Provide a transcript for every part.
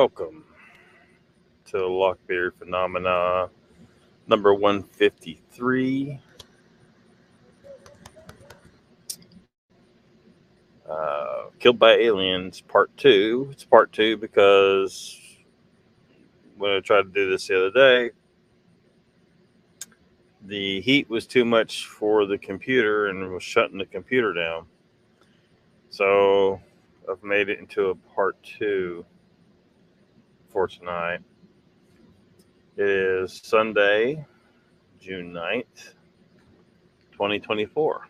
Welcome to LOCKBEARD Phenomena number 153. Killed by Aliens, part 2. It's part 2 because when I tried to do this the other day, the heat was too much for the computer and was shutting the computer down. So I've made it into a part 2 for tonight. It is Sunday, June 9th, 2024.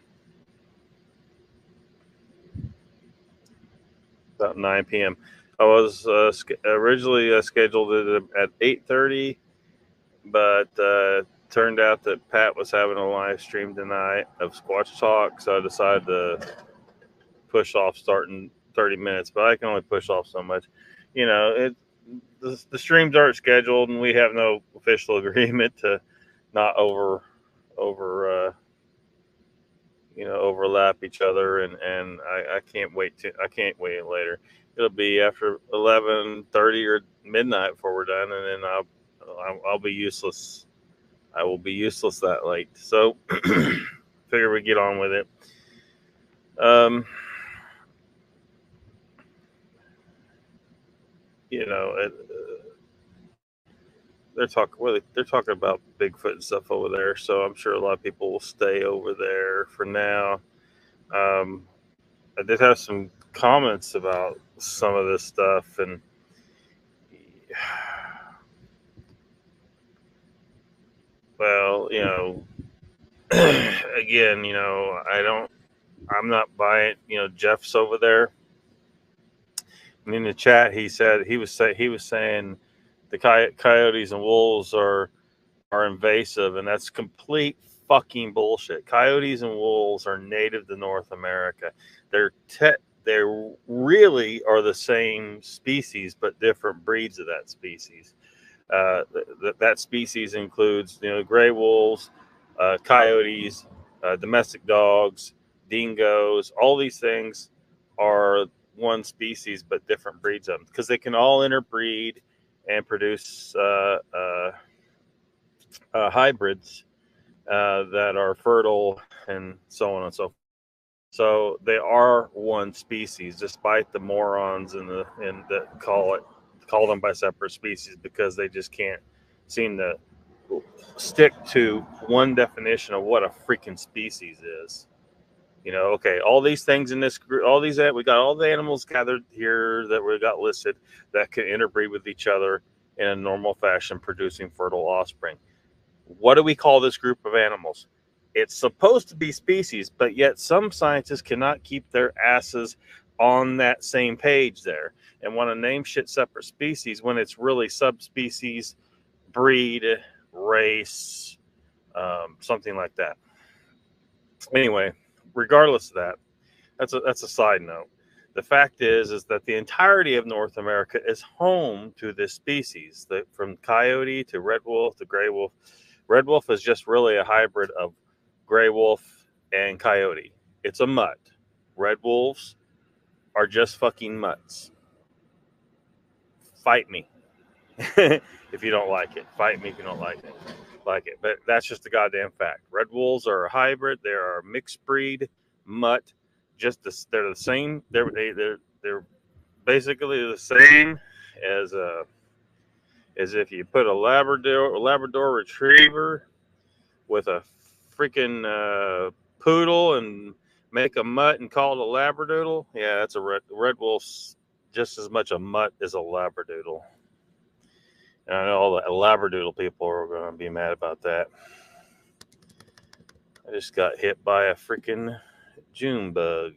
About 9 p.m. I was originally scheduled it at 8:30, but turned out that Pat was having a live stream tonight of Squatch Talk, so I decided to push off starting 30 minutes, but I can only push off so much. You know, the streams aren't scheduled, and we have no official agreement to not overlap each other, and I can't wait later. It'll be after 11:30 or midnight before we're done, and then I'll be useless. I will be useless that late. So figure we get on with it. They're talking about Bigfoot and stuff over there, so I'm sure a lot of people will stay over there for now. I did have some comments about some of this stuff, and well, again, I'm not buying. Jeff's over there, and in the chat, he was saying the coyotes and wolves are invasive, and that's complete fucking bullshit. Coyotes and wolves are native to North America. They really are the same species, but different breeds of that species. That species includes, gray wolves, coyotes, domestic dogs, dingoes. All these things are one species, but different breeds of them, because they can all interbreed and produce hybrids that are fertile and so on and so forth. So they are one species, despite the morons that call them by separate species, because they just can't seem to stick to one definition of what a freaking species is. Okay, all these things in this group, we got all the animals gathered here that we got listed that can interbreed with each other in a normal fashion, producing fertile offspring. What do we call this group of animals? It's supposed to be species, but yet some scientists cannot keep their asses on that same page there and want to name shit separate species when it's really subspecies, breed, race, something like that. Anyway, regardless of that, that's a side note. The fact is that the entirety of North America is home to this species, from coyote to red wolf to gray wolf. Red wolf is just really a hybrid of gray wolf and coyote. It's a mutt. Red wolves are just fucking mutts. Fight me if you don't like it. Fight me if you don't like it. But that's just a goddamn fact. Red wolves are a hybrid. They are a mixed breed mutt. They're the same. They're basically the same as if you put a Labrador retriever with a freaking poodle and make a mutt and call it a labradoodle. Yeah, that's a red wolf's just as much a mutt as a labradoodle. And I know all the labradoodle people are going to be mad about that. I just got hit by a freaking June bug.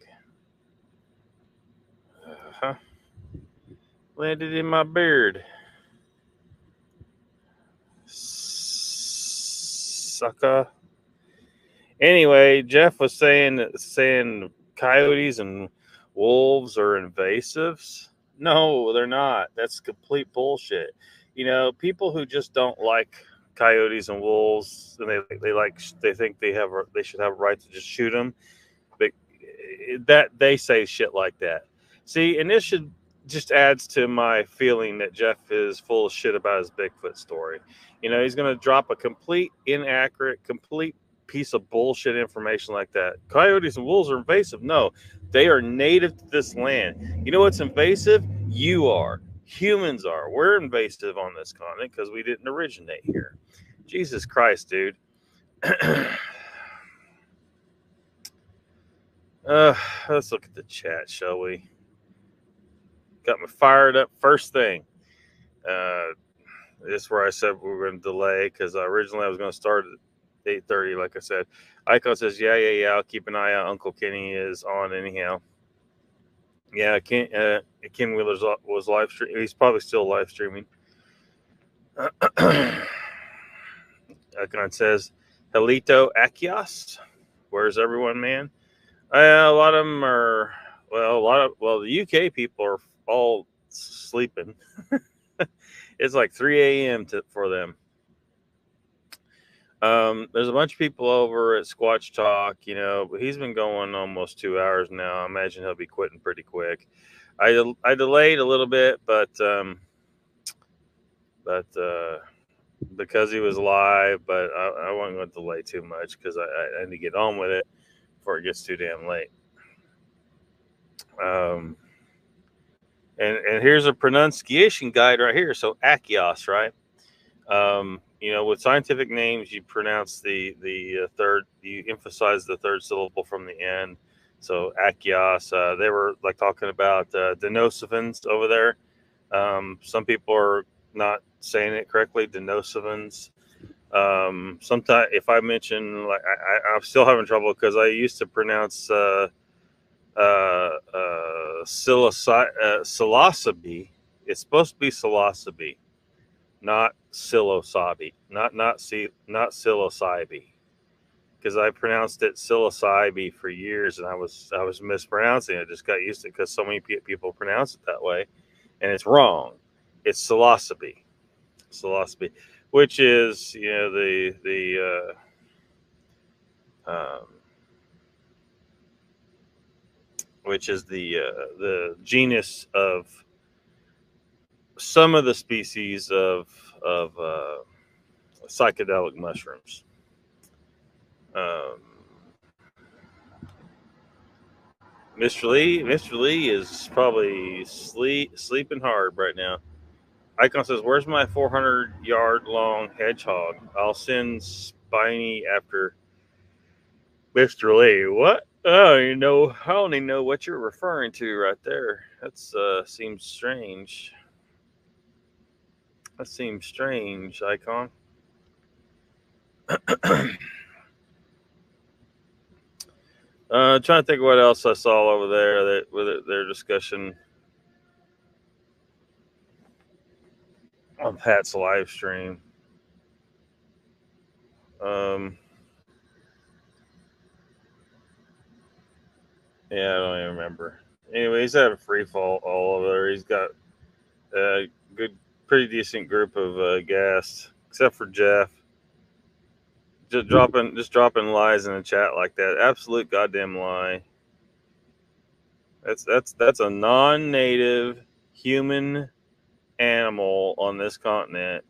Landed in my beard. Sucker. Anyway, Jeff was saying coyotes and wolves are invasives. No, they're not. That's complete bullshit. People who just don't like coyotes and wolves, and they think they should have a right to just shoot them. But that they say shit like that. See, and this should just adds to my feeling that Jeff is full of shit about his Bigfoot story. You know, he's going to drop a complete inaccurate, complete piece of bullshit information like that. Coyotes and wolves are invasive. No, they are native to this land. You know what's invasive? You are. Humans are. We're invasive on this continent because we didn't originate here. Jesus Christ, dude. Let's look at the chat, shall we? Got me fired up. First thing. This is where I said we were going to delay because originally I was going to start at 8:30, like I said. Icon says, yeah. I'll keep an eye out. Uncle Kenny is on anyhow. Yeah, Ken Wheeler was live streaming. He's probably still live streaming. Icon says, Helito Achaeos. Where's everyone, man? A lot of them are, the UK people are all sleeping. It's like 3 a.m. for them. There's a bunch of people over at Squatch Talk, you know, but he's been going almost 2 hours now. I imagine he'll be quitting pretty quick. I delayed a little bit, but because he was live, but I wasn't going to delay too much because I need to get on with it before it gets too damn late. And here's a pronunciation guide right here. So Achaeos, right? You know, with scientific names, you pronounce the third, you emphasize the third syllable from the end. So Achaeos, they were like talking about Denosovans over there. Some people are not saying it correctly, Denosovans. Sometimes if I mention, like, I'm still having trouble because I used to pronounce psilocybe. It's supposed to be psilocybe, not psilocybe, not psilocybe, because I pronounced it psilocybe for years and I was mispronouncing it. I just got used to it because so many people pronounce it that way, and it's wrong. It's psilocybe, which is, you know, which is the genus of some of the species of psychedelic mushrooms. Mr. Lee is probably sleeping hard right now. Icon says, "Where's my 400-yard long hedgehog? I'll send Spiny after Mr. Lee." What? Oh, you know, I don't even know what you're referring to right there. That's seems strange. That seems strange, Icon. Trying to think of what else I saw over there that with their discussion on Pat's live stream. Yeah, I don't even remember. Anyway, he's had a free fall all over there. He's got a good, pretty decent group of guests, except for Jeff. Just dropping lies in the chat like that. Absolute goddamn lie. That's a non-native human animal on this continent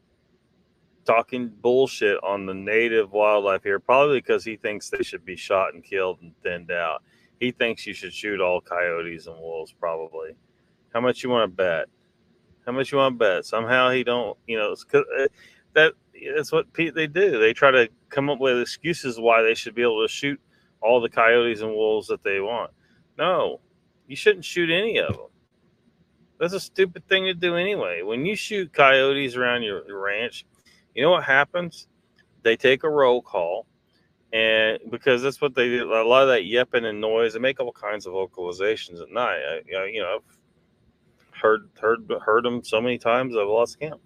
talking bullshit on the native wildlife here, probably because he thinks they should be shot and killed and thinned out. He thinks you should shoot all coyotes and wolves, probably. How much you want to bet? How much you want to bet? Somehow he don't, you know, that's what they do. They try to come up with excuses why they should be able to shoot all the coyotes and wolves that they want. No, you shouldn't shoot any of them. That's a stupid thing to do anyway. When you shoot coyotes around your ranch, you know what happens? They take a roll call, and because that's what they do. A lot of that yelping and noise, they make all kinds of vocalizations at night. You know, I've heard them so many times I've lost count.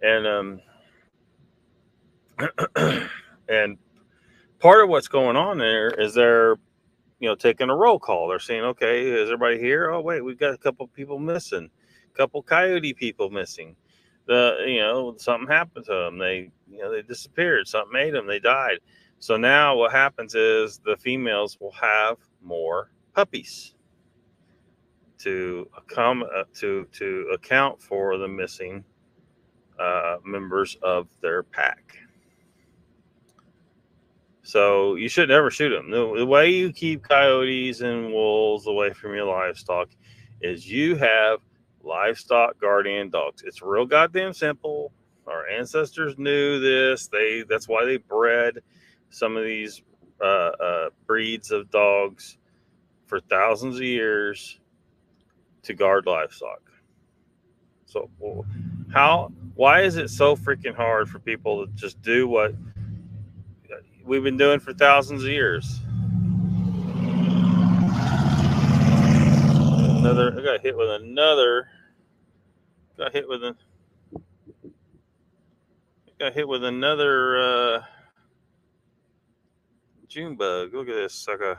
And and part of what's going on there is they're, you know, taking a roll call. They're saying, okay, is everybody here? Oh wait, we've got a couple people missing, a couple coyote people missing. You know, something happened to them. They disappeared. Something made them. They died. So now what happens is the females will have more puppies to account for the missing members of their pack. So you should never shoot them. The way you keep coyotes and wolves away from your livestock is you have livestock guardian dogs. It's real goddamn simple. Our ancestors knew this. That's why they bred some of these breeds of dogs for thousands of years to guard livestock. So why is it so freaking hard for people to just do what we've been doing for thousands of years? I got hit with another June bug. Look at this sucker.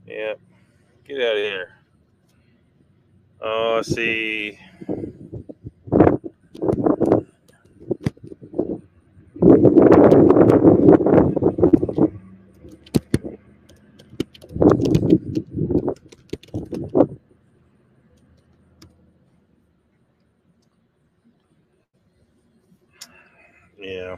Yeah, get out of here. Oh, I see. Yeah.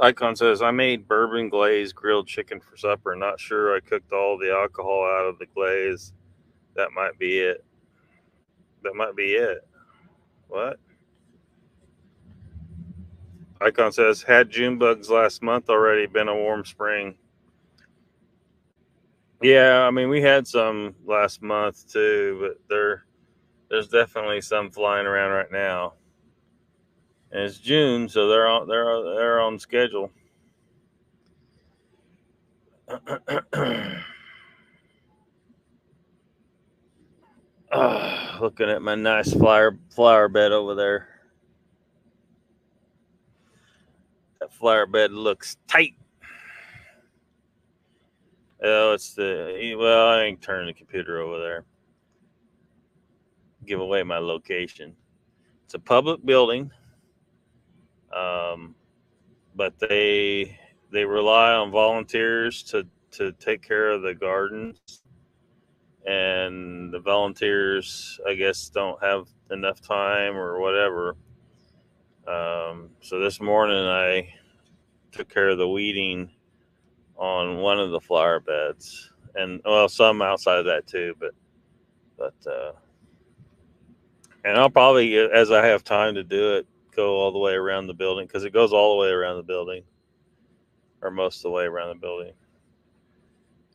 Icon says, I made bourbon glaze grilled chicken for supper. Not sure I cooked all the alcohol out of the glaze. That might be it. What? Icon says, had June bugs last month already, been a warm spring. Yeah, I mean, we had some last month too, but there's definitely some flying around right now. And it's June, so they're on schedule. Looking at my nice flower bed over there. That flower bed looks tight. Oh, I ain't turning the computer over there. Give away my location. It's a public building, but they rely on volunteers to take care of the gardens, and the volunteers, I guess, don't have enough time or whatever. So this morning I took care of the weeding on one of the flower beds, and some outside of that too, but and I'll probably, as I have time to do it, go all the way around the building, because it goes all the way around the building, or most of the way around the building,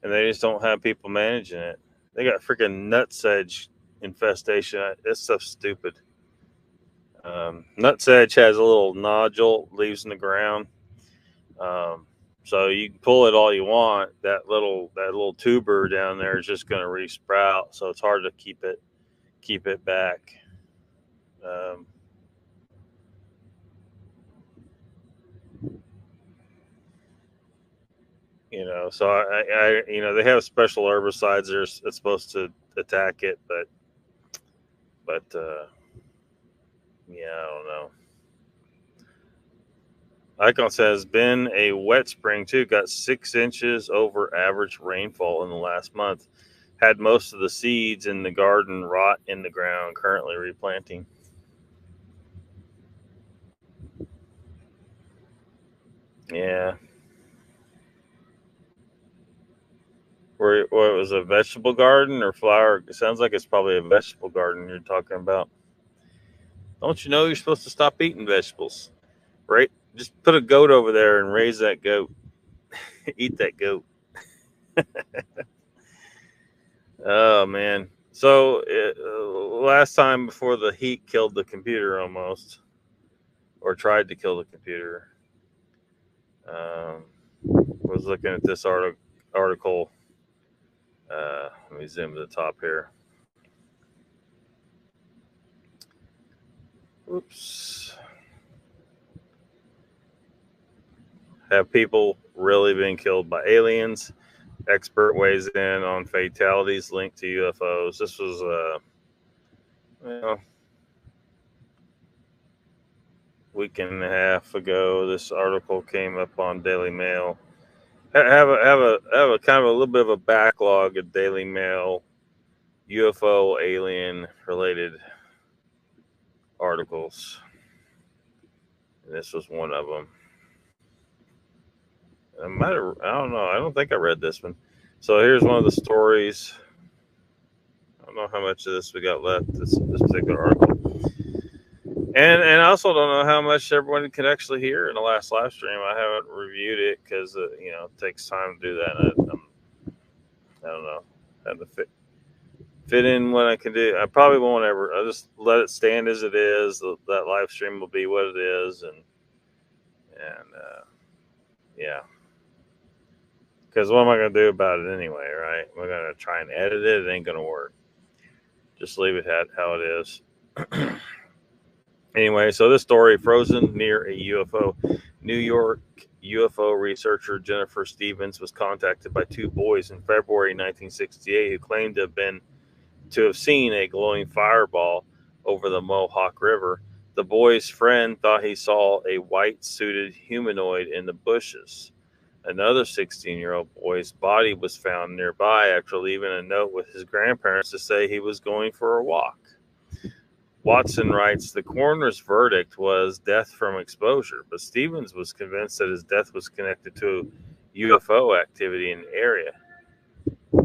and they just don't have people managing it. They got freaking nutsedge infestation. This stuff's stupid. Nutsedge has a little nodule, leaves in the ground. So you can pull it all you want. That little tuber down there is just going to resprout. So it's hard to keep it back. So I they have special herbicides that's supposed to attack it, but yeah, I don't know. Icon says, been a wet spring too. Got 6 inches over average rainfall in the last month. Had most of the seeds in the garden rot in the ground. Currently replanting. Yeah. What was a vegetable garden or flower? It sounds like it's probably a vegetable garden you're talking about. Don't you know you're supposed to stop eating vegetables? Right? Just put a goat over there and raise that goat. Eat that goat. Oh, man. So last time before the heat killed the computer almost, or tried to kill the computer, was looking at this article. Let me zoom to the top here. Oops. Have people really been killed by aliens? Expert weighs in on fatalities linked to UFOs. This was Well, week and a half ago, this article came up on Daily Mail. Have a kind of a little bit of a backlog of Daily Mail UFO alien related articles. And this was one of them. I don't know. I don't think I read this one. So here's one of the stories. I don't know how much of this we got left. This particular article. And I also don't know how much everyone could actually hear in the last live stream. I haven't reviewed it because it takes time to do that. I don't know how to fit in what I can do. I probably won't ever. I'll just let it stand as it is. That live stream will be what it is, and yeah. Because what am I going to do about it anyway, right? We're going to try and edit it. It ain't going to work. Just leave it at how it is. Anyway, so this story, frozen near a UFO. New York UFO researcher Jennifer Stevens was contacted by two boys in February 1968 who claimed to have seen a glowing fireball over the Mohawk River. The boy's friend thought he saw a white-suited humanoid in the bushes. Another 16-year-old boy's body was found nearby after leaving a note with his grandparents to say he was going for a walk. Watson writes, the coroner's verdict was death from exposure, but Stevens was convinced that his death was connected to UFO activity in the area.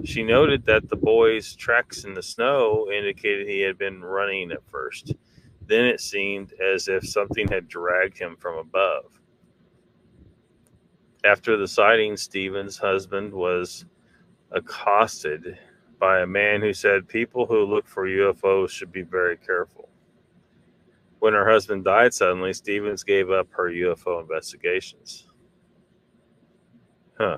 She noted that the boy's tracks in the snow indicated he had been running at first. Then it seemed as if something had dragged him from above. After the sighting, Stevens' husband was accosted by a man who said people who look for UFOs should be very careful. When her husband died suddenly, Stevens gave up her UFO investigations. Huh.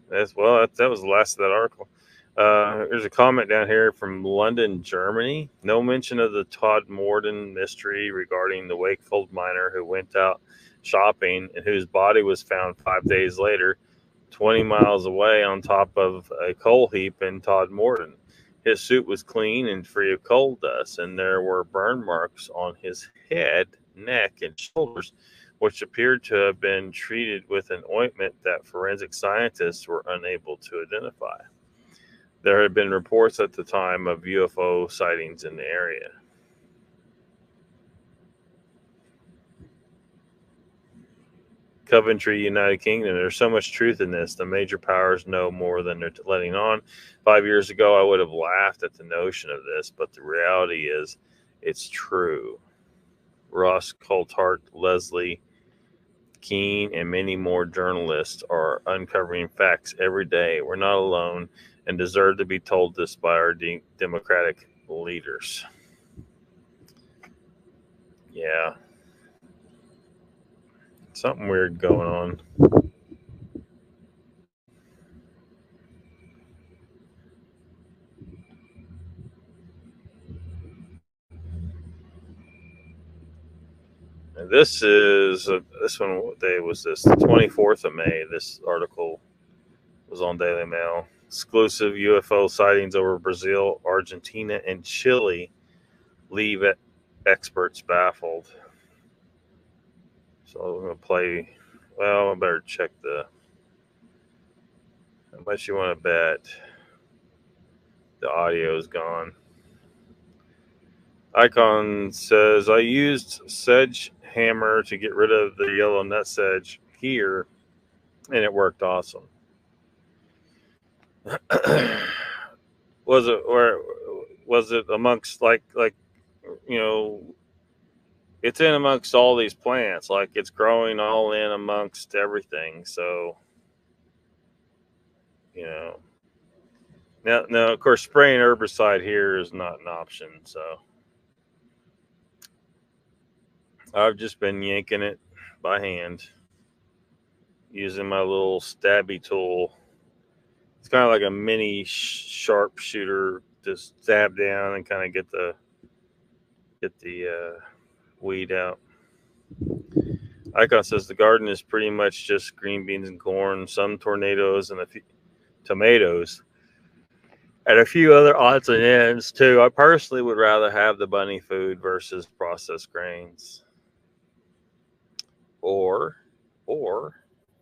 That was the last of that article. There's a comment down here from London, Germany. No mention of the Todd Morden mystery regarding the Wakefield miner who went out shopping and whose body was found 5 days later, 20 miles away on top of a coal heap in Todd Morden. His suit was clean and free of coal dust, and there were burn marks on his head, neck, and shoulders, which appeared to have been treated with an ointment that forensic scientists were unable to identify. There had been reports at the time of UFO sightings in the area. Coventry, United Kingdom. There's so much truth in this. The major powers know more than they're letting on. 5 years ago, I would have laughed at the notion of this, but the reality is it's true. Ross Coulthart, Leslie Keane, and many more journalists are uncovering facts every day. We're not alone and deserve to be told this by our democratic leaders. Yeah. Something weird going on. And this one. What day was this? The 24th of May. This article was on Daily Mail. Exclusive UFO sightings over Brazil, Argentina, and Chile leave experts baffled. So I'm going to play. Well, I better check how much you want to bet. The audio is gone. Icon says, I used sedge hammer to get rid of the yellow nut sedge here, and it worked awesome. Was it amongst like it's in amongst all these plants, like it's growing all in amongst everything. So now of course spraying herbicide here is not an option. So I've just been yanking it by hand using my little stabby tool. It's kind of like a mini sharpshooter to stab down and kind of get the weed out. Icon says the garden is pretty much just green beans and corn, some tornadoes and a few tomatoes, and a few other odds and ends too. I personally would rather have the bunny food versus processed grains. Or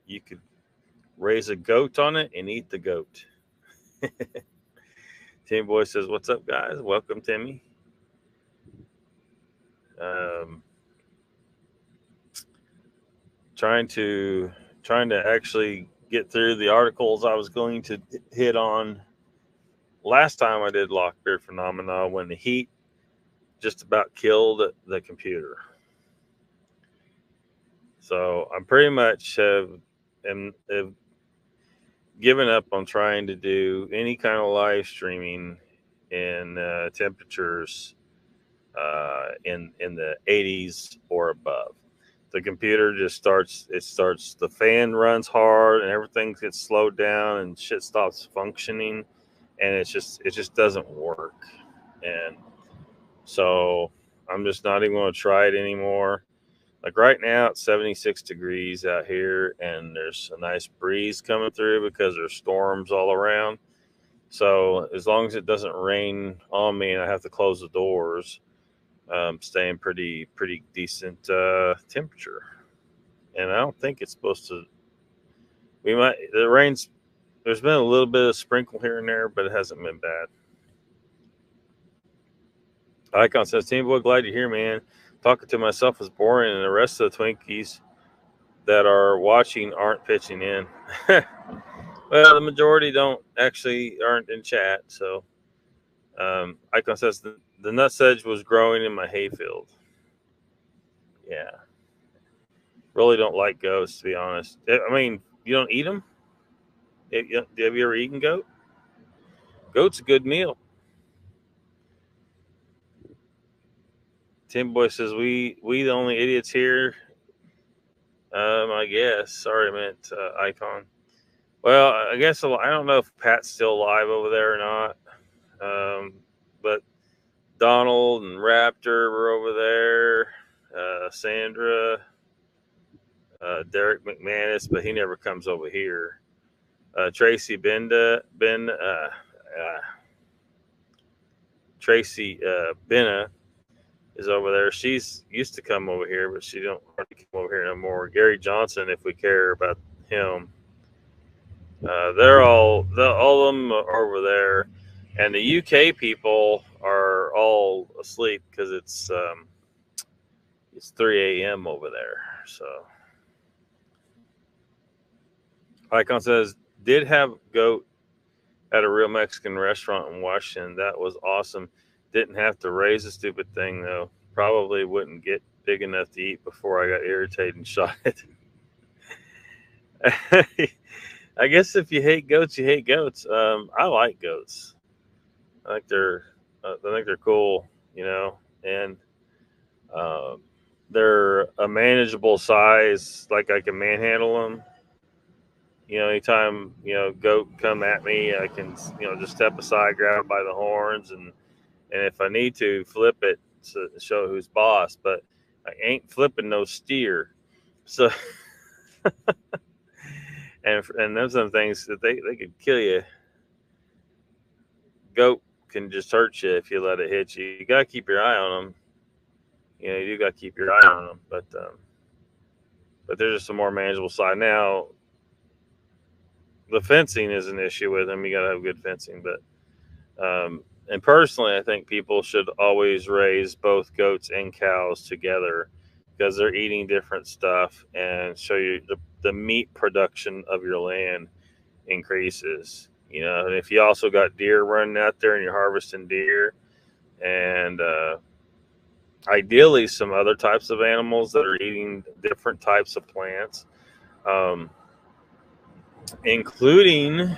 you could raise a goat on it and eat the goat. Timmy Boy says, "What's up, guys? Welcome, Timmy." Trying to actually get through the articles I was going to hit on last time I did LOCKBEARD Phenomena, when the heat just about killed the computer. So I'm pretty much have given up on trying to do any kind of live streaming in temperatures in the 80s or above. The computer just starts, the fan runs hard and everything gets slowed down and shit stops functioning, and it just doesn't work. And so I'm just not even going to try it anymore. Like right now it's 76 degrees out here and there's a nice breeze coming through because there's storms all around. So as long as it doesn't rain on me and I have to close the doors, staying pretty decent temperature. And I don't think it's supposed to. There's been a little bit of sprinkle here and there, but it hasn't been bad. Icon says, "Team Boy, glad you're here, man. Talking to myself is boring, and the rest of the Twinkies that are watching aren't pitching in." Well, the majority aren't in chat. So Icon says, the nutsedge was growing in my hayfield. Yeah. Really don't like goats, to be honest. I mean, you don't eat them? Have you ever eaten goat? Goat's a good meal. Tim Boy says, we the only idiots here. I guess. Sorry, I meant Icon. Well, I guess I don't know if Pat's still alive over there or not. But Donald and Raptor were over there. Sandra, Derek McManus, but he never comes over here. Tracy Tracy Benna is over there. She's used to come over here, but she don't hardly come over here no more. Gary Johnson, if we care about him. They're all of them are over there, and the UK people are all asleep because it's 3 a.m. over there. So Icon says, did have goat at a real Mexican restaurant in Washington. That was awesome. Didn't have to raise the stupid thing though. Probably wouldn't get big enough to eat before I got irritated and shot it. I guess if you hate goats, you hate goats. I like goats. I think they're cool, you know, and they're a manageable size. Like I can manhandle them. You know, anytime goat come at me, I can just step aside, grab it by the horns, and if I need to, flip it to show who's boss. But I ain't flipping no steer. So. And those are the things that they could kill you. Goat can just hurt you if you let it hit you. You got to keep your eye on them. You do got to keep your eye on them. But there's just a more manageable side. Now, the fencing is an issue with them. You got to have good fencing. But and personally, I think people should always raise both goats and cows together because they're eating different stuff, and show you the meat production of your land increases. And if you also got deer running out there and you're harvesting deer, and ideally some other types of animals that are eating different types of plants, including,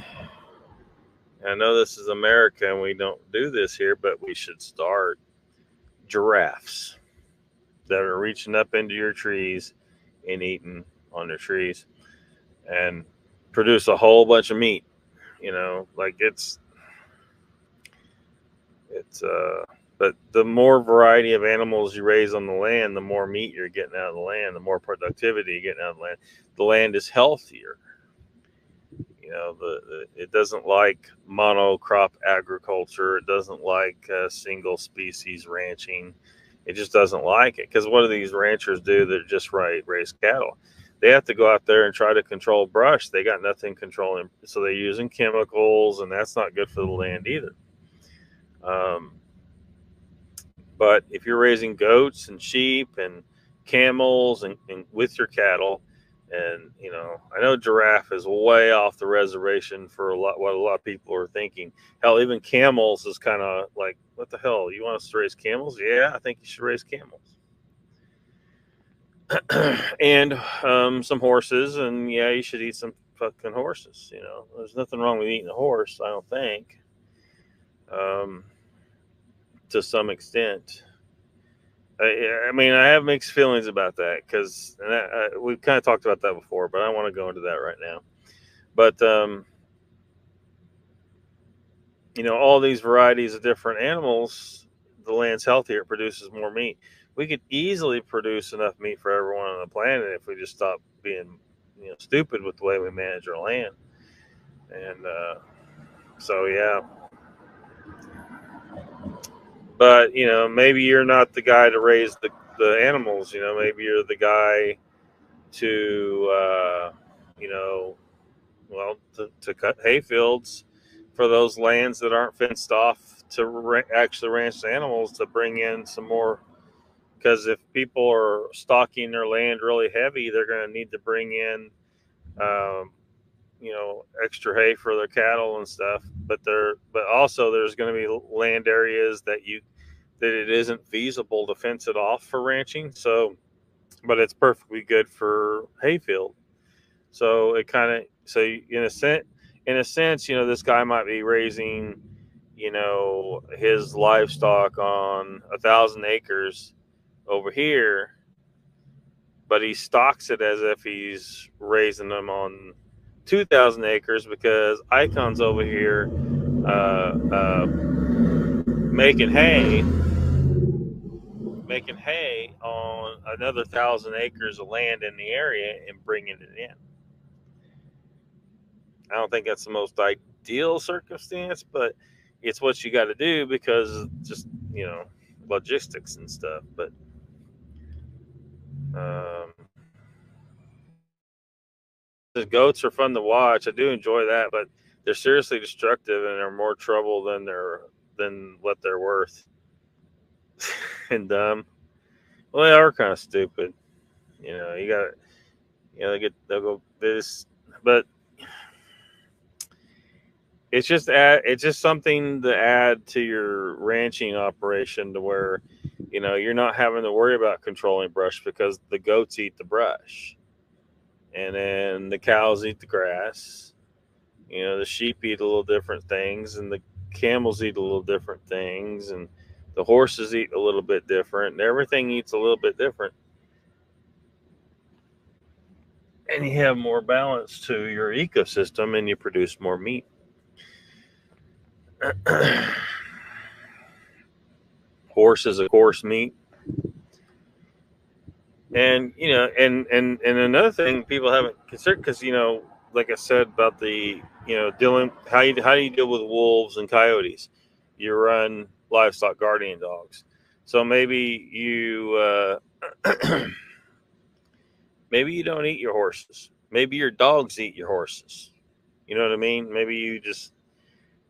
I know this is America and we don't do this here, but we should start, giraffes that are reaching up into your trees and eating on their trees and produce a whole bunch of meat. Like it's But the more variety of animals you raise on the land, the more meat you're getting out of the land, the more productivity you're getting out of the land. The land is healthier. It doesn't like monocrop agriculture. It doesn't like single species ranching. It just doesn't like it, because what do these ranchers do that just raise cattle? They have to go out there and try to control brush. They got nothing controlling, so they're using chemicals, and that's not good for the land either. But if you're raising goats and sheep and camels and with your cattle, and I know giraffe is way off the reservation for what a lot of people are thinking. Hell, even camels is kind of like, what the hell? You want us to raise camels? Yeah, I think you should raise camels. And some horses, and yeah, you should eat some fucking horses. There's nothing wrong with eating a horse, I don't think. To some extent. I mean, I have mixed feelings about that, because we've kind of talked about that before, but I don't want to go into that right now. But all these varieties of different animals, the land's healthier, it produces more meat. We could easily produce enough meat for everyone on the planet if we just stopped being stupid with the way we manage our land. And so yeah. But maybe you're not the guy to raise the animals. Maybe you're the guy to to cut hay fields for those lands that aren't fenced off, to actually ranch the animals, to bring in some more. Because if people are stocking their land really heavy, they're going to need to bring in extra hay for their cattle and stuff. But also there's going to be land areas that it isn't feasible to fence it off for ranching. So, but it's perfectly good for hayfield. So in a sense, this guy might be raising, his livestock on 1,000 acres over here, but he stocks it as if he's raising them on 2,000 acres, because Icon's over here making hay on another 1,000 acres of land in the area and bringing it in. I don't think that's the most ideal circumstance, but it's what you got to do, because just logistics and stuff. But the goats are fun to watch. I do enjoy that, but they're seriously destructive and are more trouble than what they're worth. And dumb. Well, they are kind of stupid. You got they'll go this, but it's just something to add to your ranching operation, to where you're not having to worry about controlling brush, because the goats eat the brush, and then the cows eat the grass. The sheep eat a little different things, and the camels eat a little different things, and the horses eat a little bit different, and everything eats a little bit different. And you have more balance to your ecosystem, and you produce more meat. Horse is a coarse meat. And and another thing people haven't considered, because like I said about the dealing, how do you deal with wolves and coyotes? You run livestock guardian dogs. So maybe you maybe you don't eat your horses. Maybe your dogs eat your horses. You know what I mean? Maybe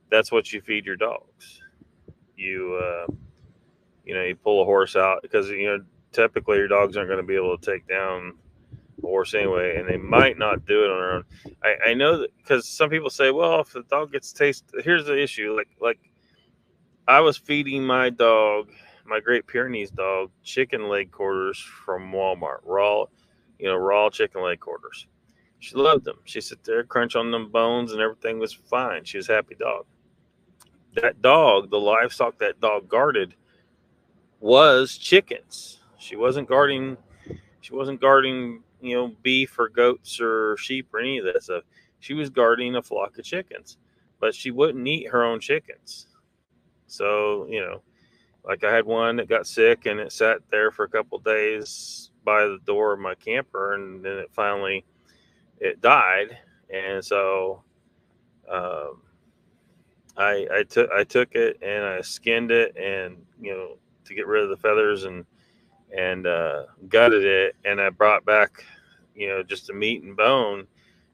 that's what you feed your dogs. You you pull a horse out, because typically your dogs aren't going to be able to take down a horse anyway, and they might not do it on their own. I know that, because some people say, well, if the dog gets taste, here's the issue. Like I was feeding my dog, my Great Pyrenees dog, chicken leg quarters from Walmart, raw chicken leg quarters. She loved them. She sat there, crunch on them bones, and everything was fine. She was a happy dog. That dog, the livestock that dog guarded, was chickens. She wasn't guarding beef or goats or sheep or any of that stuff. She was guarding a flock of chickens, but she wouldn't eat her own chickens. So Like I had one that got sick and it sat there for a couple days by the door of my camper, and then it died. And so um, I took it and I skinned it, and to get rid of the feathers, and gutted it, and I brought back just the meat and bone,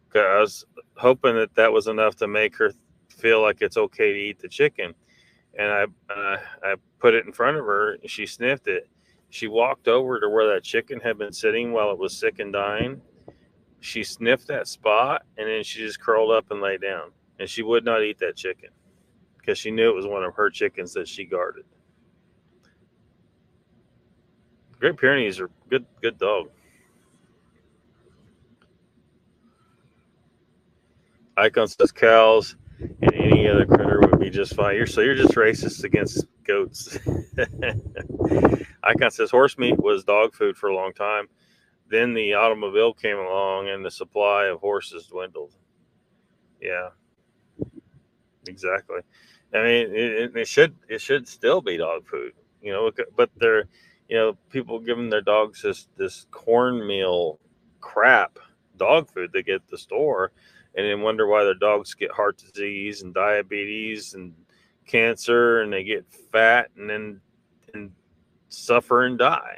because I was hoping that was enough to make her feel like it's okay to eat the chicken. And I put it in front of her. She sniffed it. She walked over to where that chicken had been sitting while it was sick and dying. She sniffed that spot, and then she just curled up and lay down. And she would not eat that chicken because she knew it was one of her chickens that she guarded. Great Pyrenees are good dog. Icon says cows and any other critter would be just fine. You're just racist against goats. Icon says horse meat was dog food for a long time. Then the automobile came along and the supply of horses dwindled. Yeah, exactly. I mean, it should still be dog food, but they're, people giving their dogs this cornmeal crap dog food they get at the store, and then wonder why their dogs get heart disease and diabetes and cancer, and they get fat and then suffer and die.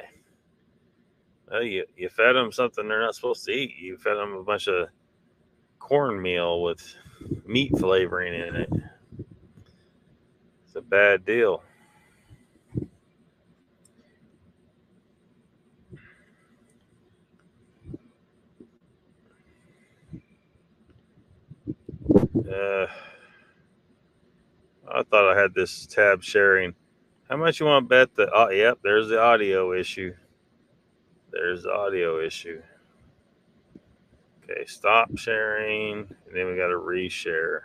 You fed them something they're not supposed to eat. You fed them a bunch of cornmeal with meat flavoring in it. It's a bad deal. I thought I had this tab sharing. How much you want to bet that? Oh, yep, there's the audio issue. There's the audio issue. Okay, stop sharing, and then we got to reshare.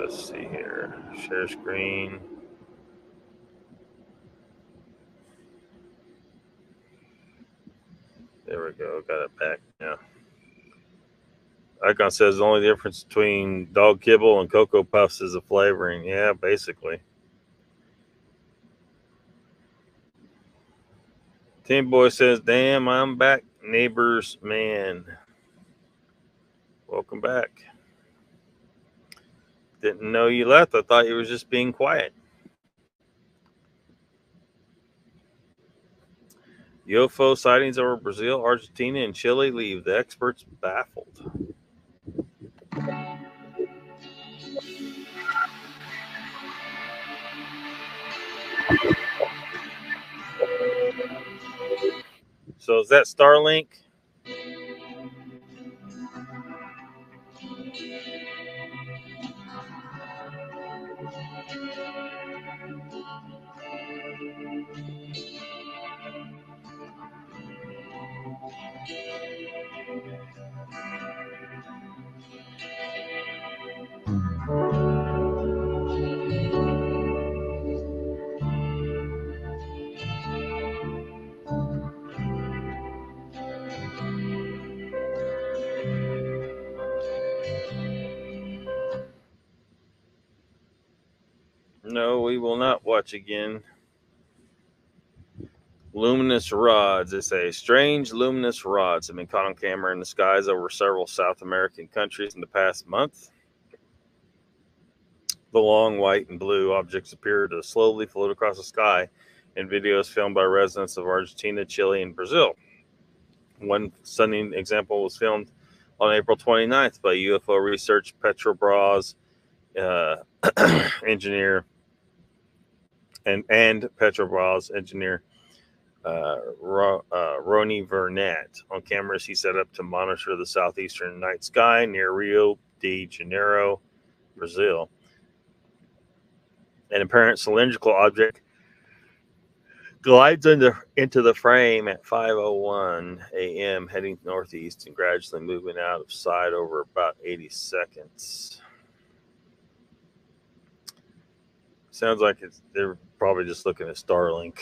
Let's see here. Share screen. There we go. Got it back now. Icon says the only difference between dog kibble and Cocoa Puffs is the flavoring. Yeah, basically. Team Boy says, damn, I'm back, neighbors, man. Welcome back. Didn't know you left. I thought you was just being quiet. UFO sightings over Brazil, Argentina, and Chile leave the experts baffled. So is that Starlink? No, we will not watch again. Luminous rods. They say strange luminous rods have been caught on camera in the skies over several South American countries in the past month. The long white and blue objects appear to slowly float across the sky in videos filmed by residents of Argentina, Chile, and Brazil. One stunning example was filmed on April 29th by UFO research Petrobras engineer and Petrobras engineer Rony Vernet on cameras he set up to monitor the southeastern night sky near Rio de Janeiro, Brazil. An apparent cylindrical object glides into the frame at 5:01 a.m., heading northeast and gradually moving out of sight over about 80 seconds. Sounds like they're probably just looking at Starlink.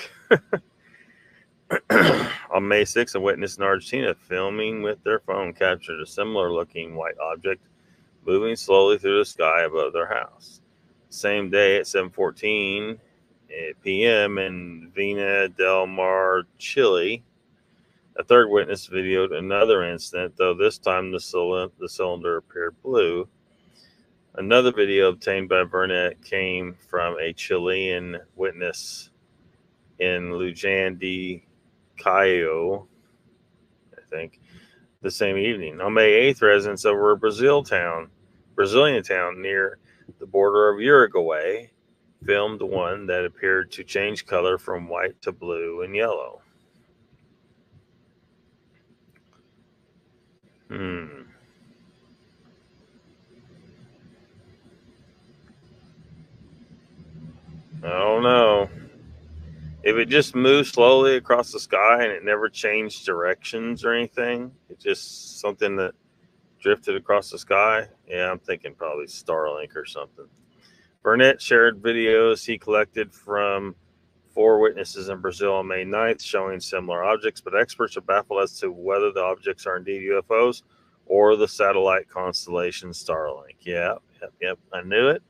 On May 6th, a witness in Argentina filming with their phone captured a similar looking white object moving slowly through the sky above their house. Same day at 7:14 p.m. in Vina del Mar, Chile, a third witness videoed another incident, though this time the cylinder appeared blue. Another video obtained by Burnett came from a Chilean witness in Lujan de Cayo, I think, the same evening. On May 8th, residents over a Brazilian town near the border of Uruguay filmed one that appeared to change color from white to blue and yellow. I don't know. If it just moved slowly across the sky and it never changed directions or anything, it's just something that drifted across the sky, yeah, I'm thinking probably Starlink or something. Burnett shared videos he collected from 4 witnesses in Brazil on May 9th showing similar objects, but experts are baffled as to whether the objects are indeed UFOs or the satellite constellation Starlink. Yep. I knew it.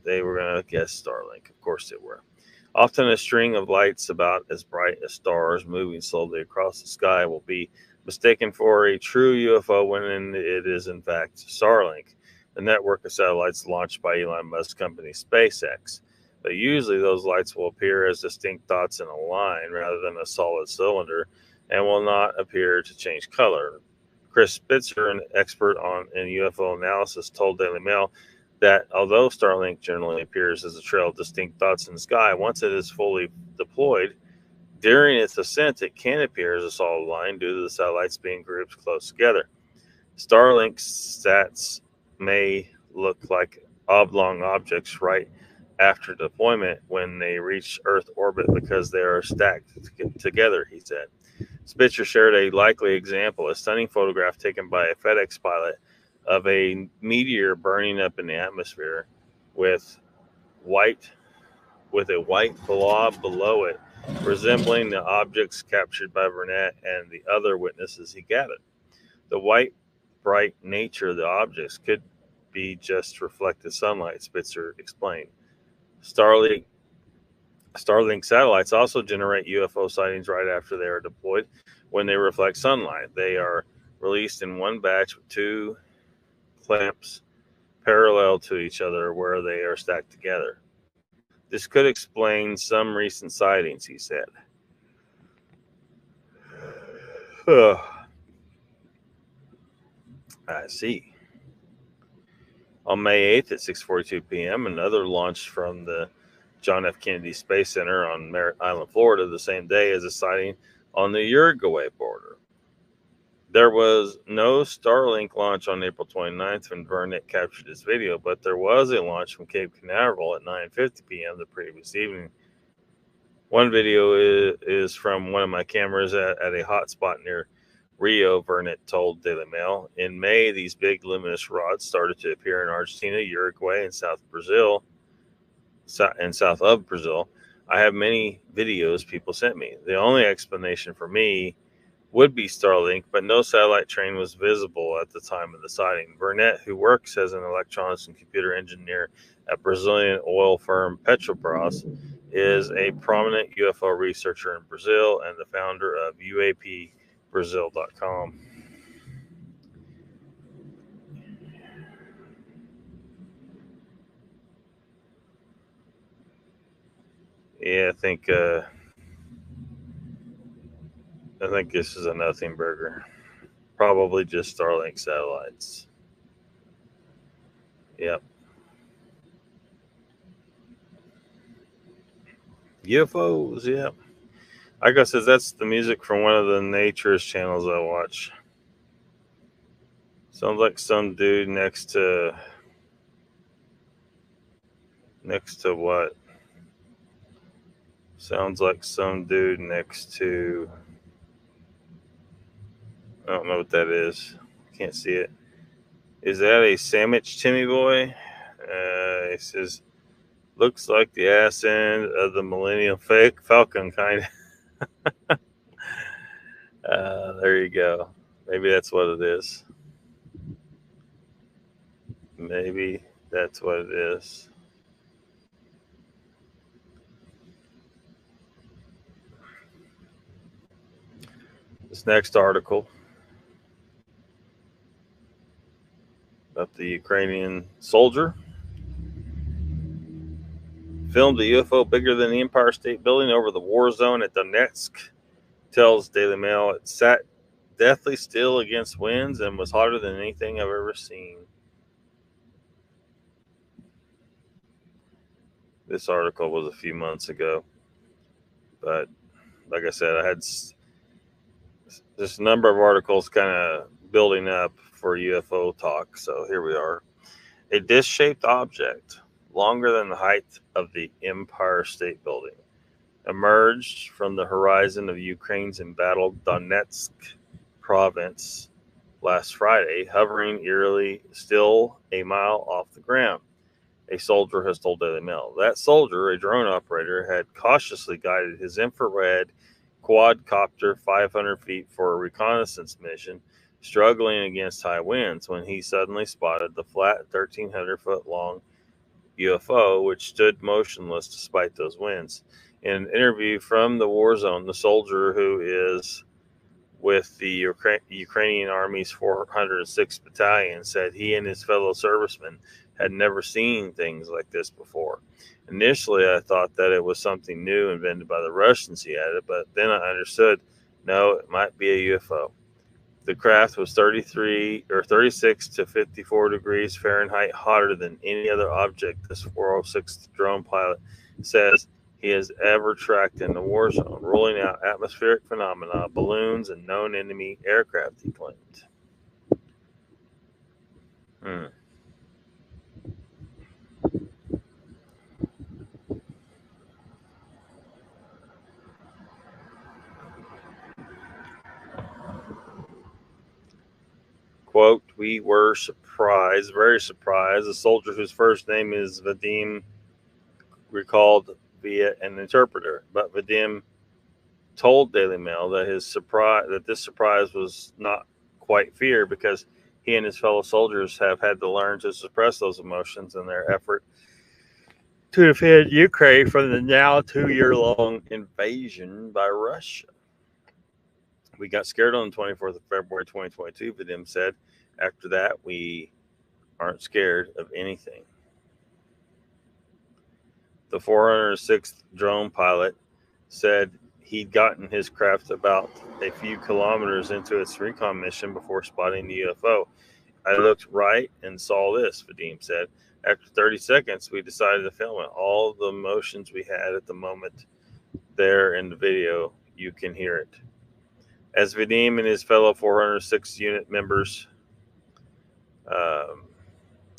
They were going to guess Starlink. Of course they were. Often a string of lights about as bright as stars moving slowly across the sky will be mistaken for a true UFO when it is in fact Starlink, the network of satellites launched by Elon Musk's company SpaceX. But usually those lights will appear as distinct dots in a line rather than a solid cylinder and will not appear to change color. Chris Spitzer, an expert in UFO analysis, told Daily Mail that although Starlink generally appears as a trail of distinct dots in the sky, once it is fully deployed, during its ascent, it can appear as a solid line due to the satellites being grouped close together. Starlink sats may look like oblong objects right after deployment when they reach Earth orbit because they are stacked together, he said. Spitzer shared a likely example, a stunning photograph taken by a FedEx pilot of a meteor burning up in the atmosphere with a white blob below it, resembling the objects captured by Burnett and the other witnesses he gathered. The white, bright nature of the objects could be just reflected sunlight, Spitzer explained. Starlink satellites also generate UFO sightings right after they are deployed when they reflect sunlight. They are released in one batch with 2 clamps parallel to each other where they are stacked together. This could explain some recent sightings, he said. I see. On May 8th at 6:42 p.m., another launch from the John F. Kennedy Space Center on Merritt Island, Florida, the same day as a sighting on the Uruguay border. There was no Starlink launch on April 29th when Burnett captured this video, but there was a launch from Cape Canaveral at 9:50 p.m. the previous evening. One video is from one of my cameras at a hot spot near Rio, Burnett told Daily Mail. In May, these big luminous rods started to appear in Argentina, Uruguay, and south of Brazil. I have many videos people sent me. The only explanation for me would be Starlink, but no satellite train was visible at the time of the sighting. Burnett, who works as an electronics and computer engineer at Brazilian oil firm Petrobras, is a prominent UFO researcher in Brazil and the founder of UAPBrazil.com. Yeah, I think this is a nothing burger. Probably just Starlink satellites. Yep. UFOs, yep. Like I said, that's the music from one of the naturist channels I watch. Sounds like some dude next to what? Sounds like some dude next to, I don't know what that is. Can't see it. Is that a sandwich, Timmy boy? He says, looks like the ass end of the Millennium Falcon, kind of. There you go. Maybe that's what it is. Maybe that's what it is. This next article about the Ukrainian soldier filmed a UFO bigger than the Empire State Building over the war zone at Donetsk, tells Daily Mail. It sat deathly still against winds and was hotter than anything I've ever seen. This article was a few months ago, but like I said, I had just a number of articles kind of building up for UFO talk, so here we are. A disc-shaped object, longer than the height of the Empire State Building, emerged from the horizon of Ukraine's embattled Donetsk province last Friday, hovering eerily still a mile off the ground, a soldier has told Daily Mail. That soldier, a drone operator, had cautiously guided his infrared quadcopter 500 feet for a reconnaissance mission, struggling against high winds, when he suddenly spotted the flat 1,300-foot-long UFO, which stood motionless despite those winds. In an interview from the war zone, the soldier, who is with the Ukrainian Army's 406th Battalion, said he and his fellow servicemen had never seen things like this before. Initially, I thought that it was something new invented by the Russians, he added, but then I understood, no, it might be a UFO. The craft was 36 to 54 degrees Fahrenheit hotter than any other object this 406th drone pilot says he has ever tracked in the war zone, ruling out atmospheric phenomena, balloons, and known enemy aircraft, he claimed. Quote, we were surprised, very surprised. A soldier whose first name is Vadim recalled via an interpreter, but Vadim told Daily Mail that this surprise was not quite fear, because he and his fellow soldiers have had to learn to suppress those emotions in their effort to defend Ukraine from the now 2-year-long invasion by Russia. We got scared on the 24th of February 2022, Vadim said. After that, we aren't scared of anything. The 406th drone pilot said he'd gotten his craft about a few kilometers into its recon mission before spotting the UFO. I looked right and saw this, Vadim said. After 30 seconds, we decided to film it. All the emotions we had at the moment there in the video, you can hear it. As Vadim and his fellow 406 unit members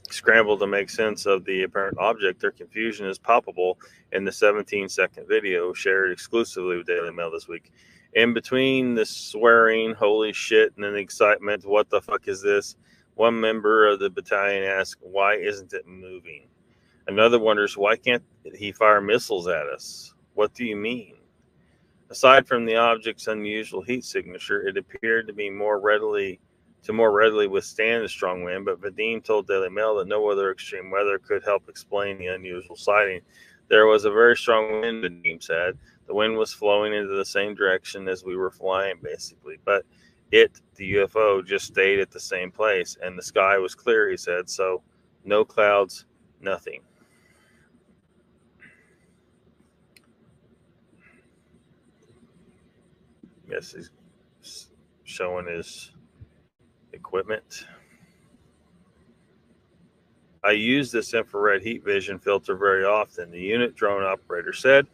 scrambled to make sense of the apparent object, their confusion is palpable in the 17-second video shared exclusively with Daily Mail this week. In between the swearing, holy shit, and the excitement, what the fuck is this? One member of the battalion asks, why isn't it moving? Another wonders, why can't he fire missiles at us? What do you mean? Aside from the object's unusual heat signature, it appeared to more readily withstand the strong wind, but Vadim told Daily Mail that no other extreme weather could help explain the unusual sighting. There was a very strong wind, Vadim said. The wind was flowing into the same direction as we were flying, basically, but the UFO, just stayed at the same place, and the sky was clear, he said, so no clouds, nothing. Yes, he's showing his equipment. I use this infrared heat vision filter very often, the unit drone operator said,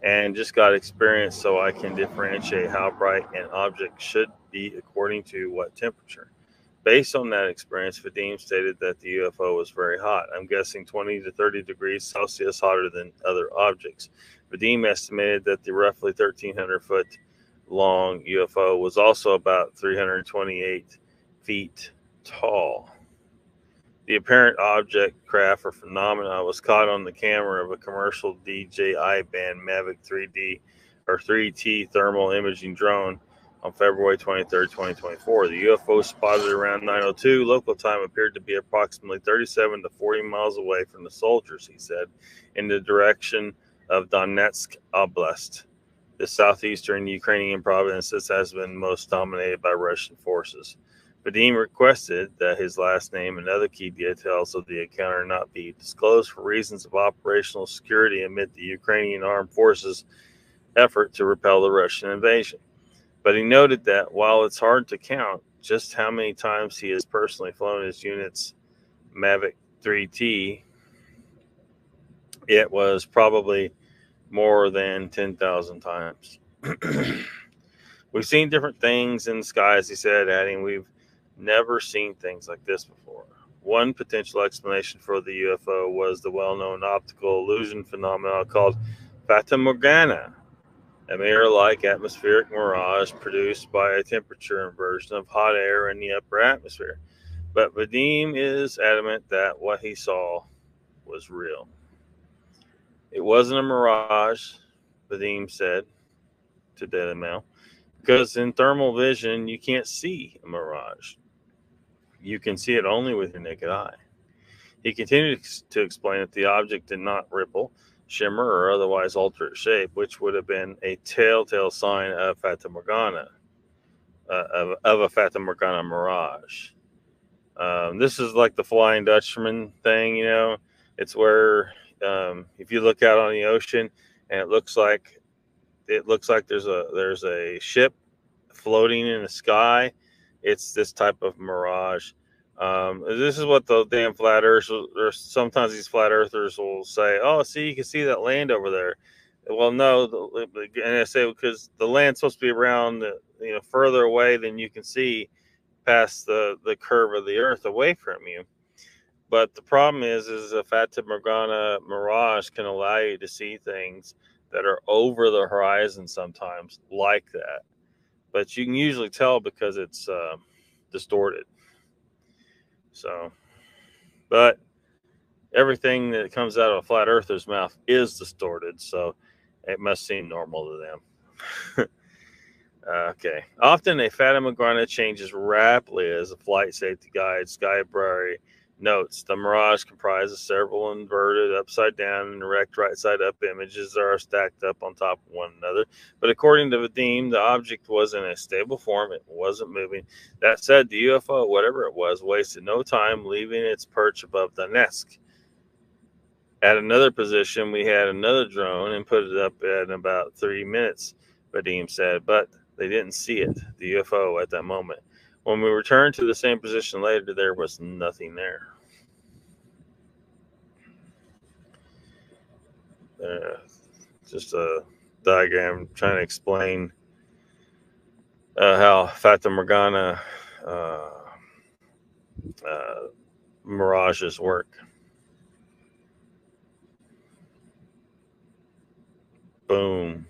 and just got experience so I can differentiate how bright an object should be according to what temperature. Based on that experience, Vadim stated that the UFO was very hot. I'm guessing 20 to 30 degrees Celsius hotter than other objects. Vadim estimated that the roughly 1,300-foot long UFO was also about 328 feet tall. The apparent object, craft, or phenomena was caught on the camera of a commercial DJI band Mavic 3D or 3T thermal imaging drone On February 23rd, 2024, the UFO spotted around 9:02 local time appeared to be approximately 37 to 40 miles away from the soldiers, he said, in the direction of Donetsk Oblast, the southeastern Ukrainian province that has been most dominated by Russian forces. Vadim requested that his last name and other key details of the encounter not be disclosed for reasons of operational security amid the Ukrainian armed forces' effort to repel the Russian invasion. But he noted that while it's hard to count just how many times he has personally flown his unit's Mavic 3T, it was probably more than 10,000 times. We've seen different things in the skies, he said, adding, we've never seen things like this before. One potential explanation for the UFO was the well-known optical illusion phenomenon called Fata Morgana, a mirror-like atmospheric mirage produced by a temperature inversion of hot air in the upper atmosphere. But Vadim is adamant that what he saw was real. It wasn't a mirage, Vadim said to Daily Mail, because in thermal vision, you can't see a mirage. You can see it only with your naked eye. He continued to explain that the object did not ripple, shimmer, or otherwise alter its shape, which would have been a telltale sign of Fata Morgana, of a Fata Morgana mirage. This is like the Flying Dutchman thing, you know. It's where if you look out on the ocean and it looks like there's a ship floating in the sky, it's this type of mirage. This is what the damn flat earthers, or sometimes these flat earthers will say, oh, see, you can see that land over there. Well, no, and I say because the land's supposed to be around, further away than you can see past the curve of the earth away from you. But the problem is a Fata Morgana mirage can allow you to see things that are over the horizon sometimes like that. But you can usually tell because it's distorted. So, but everything that comes out of a flat earther's mouth is distorted, so it must seem normal to them. Okay. Often a Fata Morgana changes rapidly as a flight safety guide, Salisbury, notes. The mirage comprises several inverted, upside down, and erect right side up images that are stacked up on top of one another. But according to Vadim, the object was in a stable form. It wasn't moving. That said, the UFO, whatever it was, wasted no time leaving its perch above Donetsk. At another position, we had another drone and put it up in about 3 minutes, Vadim said, but they didn't see it, the UFO, at that moment. When we returned to the same position later, there was nothing there. Just a diagram trying to explain how Fata Morgana mirages work. Boom.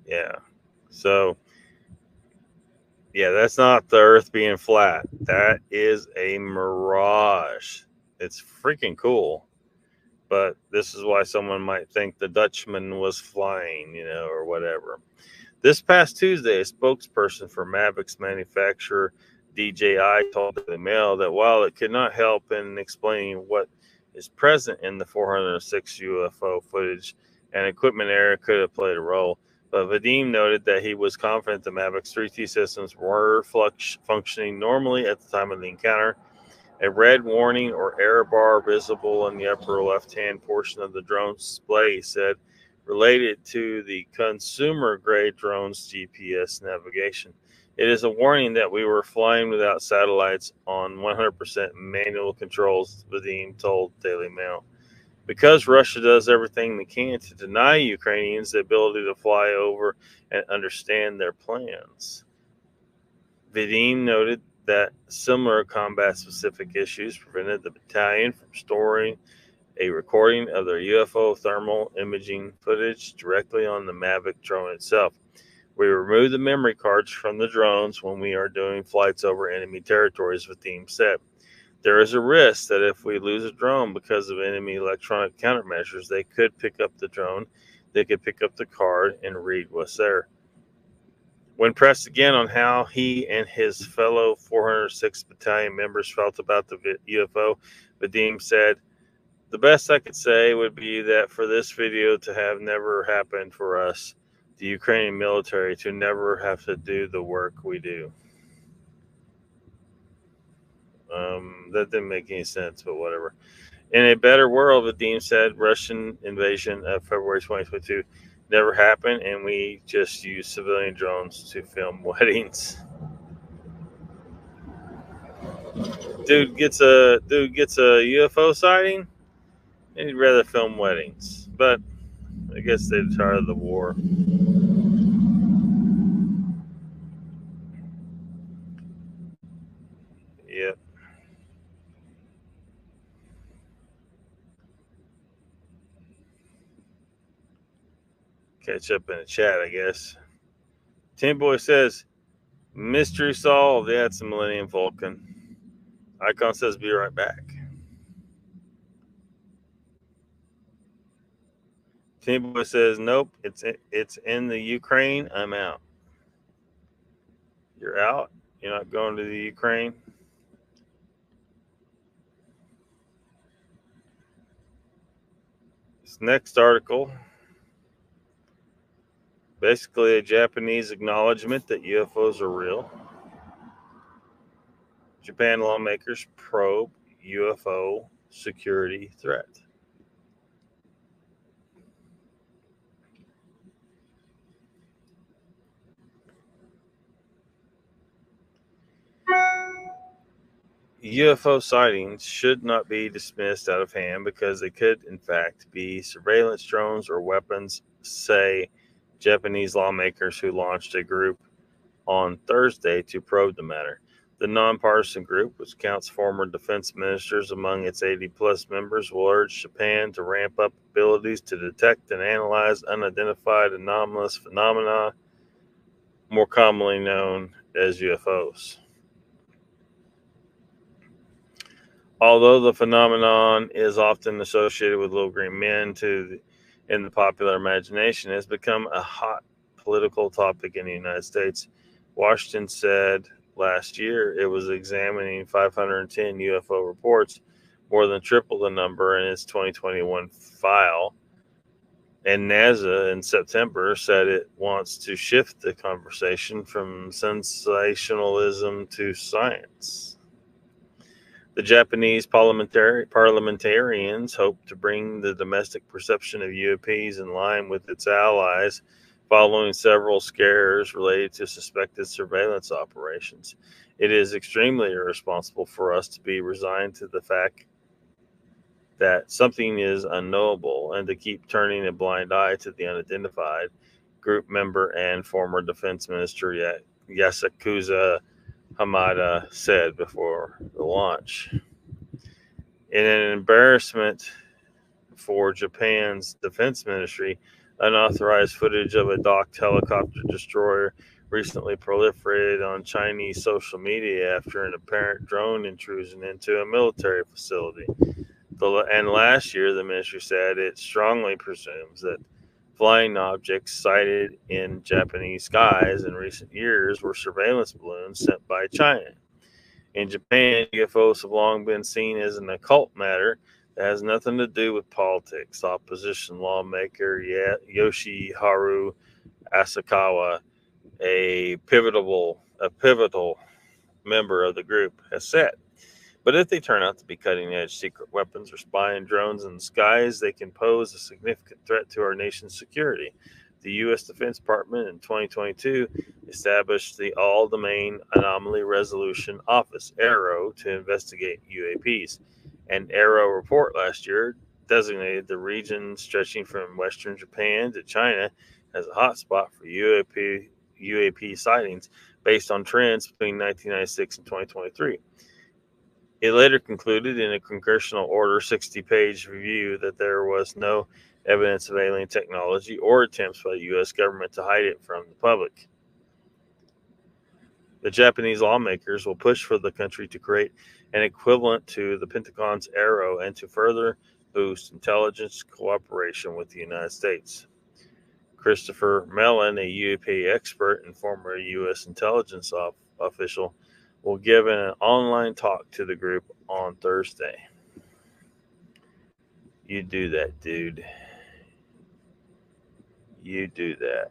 Yeah. So, yeah, that's not the Earth being flat. That is a mirage. It's freaking cool. But this is why someone might think the Dutchman was flying, or whatever. This past Tuesday, a spokesperson for Mavic's manufacturer, DJI, told the Mail that while it could not help in explaining what is present in the 406 UFO footage, an equipment error could have played a role. But Vadim noted that he was confident the Mavic's 3T systems were functioning normally at the time of the encounter. A red warning or error bar visible in the upper left-hand portion of the drone's display, he said, related to the consumer-grade drone's GPS navigation. It is a warning that we were flying without satellites on 100% manual controls, Vadim told Daily Mail. Because Russia does everything they can to deny Ukrainians the ability to fly over and understand their plans. Vadim noted that similar combat-specific issues prevented the battalion from storing a recording of their UFO thermal imaging footage directly on the Mavic drone itself. We remove the memory cards from the drones when we are doing flights over enemy territories, Vadim said. There is a risk that if we lose a drone because of enemy electronic countermeasures, they could pick up the drone, they could pick up the card and read what's there. When pressed again on how he and his fellow 406th Battalion members felt about the UFO, Vadim said, "The best I could say would be that for this video to have never happened for us, the Ukrainian military, to never have to do the work we do." That didn't make any sense, but whatever. In a better world, Vadim said, Russian invasion of February 2022 never happened, and we just used civilian drones to film weddings. Dude gets a UFO sighting, and he'd rather film weddings. But I guess they're tired of the war. Yep. Catch up in the chat, I guess. Tim Boy says, mystery solved. Yeah, it's a Millennium Falcon. Icon says, be right back. Tim Boy says, nope, it's in the Ukraine. I'm out. You're out? You're not going to the Ukraine? This next article, basically a Japanese acknowledgement that UFOs are real. Japan lawmakers probe UFO security threat. UFO sightings should not be dismissed out of hand because they could, in fact, be surveillance drones or weapons, say Japanese lawmakers who launched a group on Thursday to probe the matter. The nonpartisan group, which counts former defense ministers among its 80-plus members, will urge Japan to ramp up abilities to detect and analyze unidentified anomalous phenomena, more commonly known as UFOs. Although the phenomenon is often associated with little green men in the popular imagination, it has become a hot political topic in the United States. Washington said last year it was examining 510 UFO reports, more than triple the number in its 2021 file. And NASA in September said it wants to shift the conversation from sensationalism to science. The Japanese parliamentarians hope to bring the domestic perception of UAPs in line with its allies following several scares related to suspected surveillance operations. It is extremely irresponsible for us to be resigned to the fact that something is unknowable and to keep turning a blind eye to the unidentified, group member and former defense minister Yasukazu Hamada said before the launch. In an embarrassment for Japan's defense ministry, unauthorized footage of a docked helicopter destroyer recently proliferated on Chinese social media after an apparent drone intrusion into a military facility. And last year, the ministry said it strongly presumes that flying objects sighted in Japanese skies in recent years were surveillance balloons sent by China. In Japan, UFOs have long been seen as an occult matter that has nothing to do with politics. Opposition lawmaker Yoshiharu Asakawa, a pivotal member of the group, has said. But if they turn out to be cutting-edge secret weapons or spying drones in the skies, they can pose a significant threat to our nation's security. The U.S. Defense Department in 2022 established the All-Domain Anomaly Resolution Office, ARROW, to investigate UAPs. An ARROW report last year designated the region stretching from western Japan to China as a hotspot for UAP sightings based on trends between 1996 and 2023. It later concluded in a congressional order 60-page review that there was no evidence of alien technology or attempts by the U.S. government to hide it from the public. The Japanese lawmakers will push for the country to create an equivalent to the Pentagon's Arrow and to further boost intelligence cooperation with the United States. Christopher Mellon, a UAP expert and former U.S. intelligence official, will give an online talk to the group on Thursday. You do that, dude. You do that.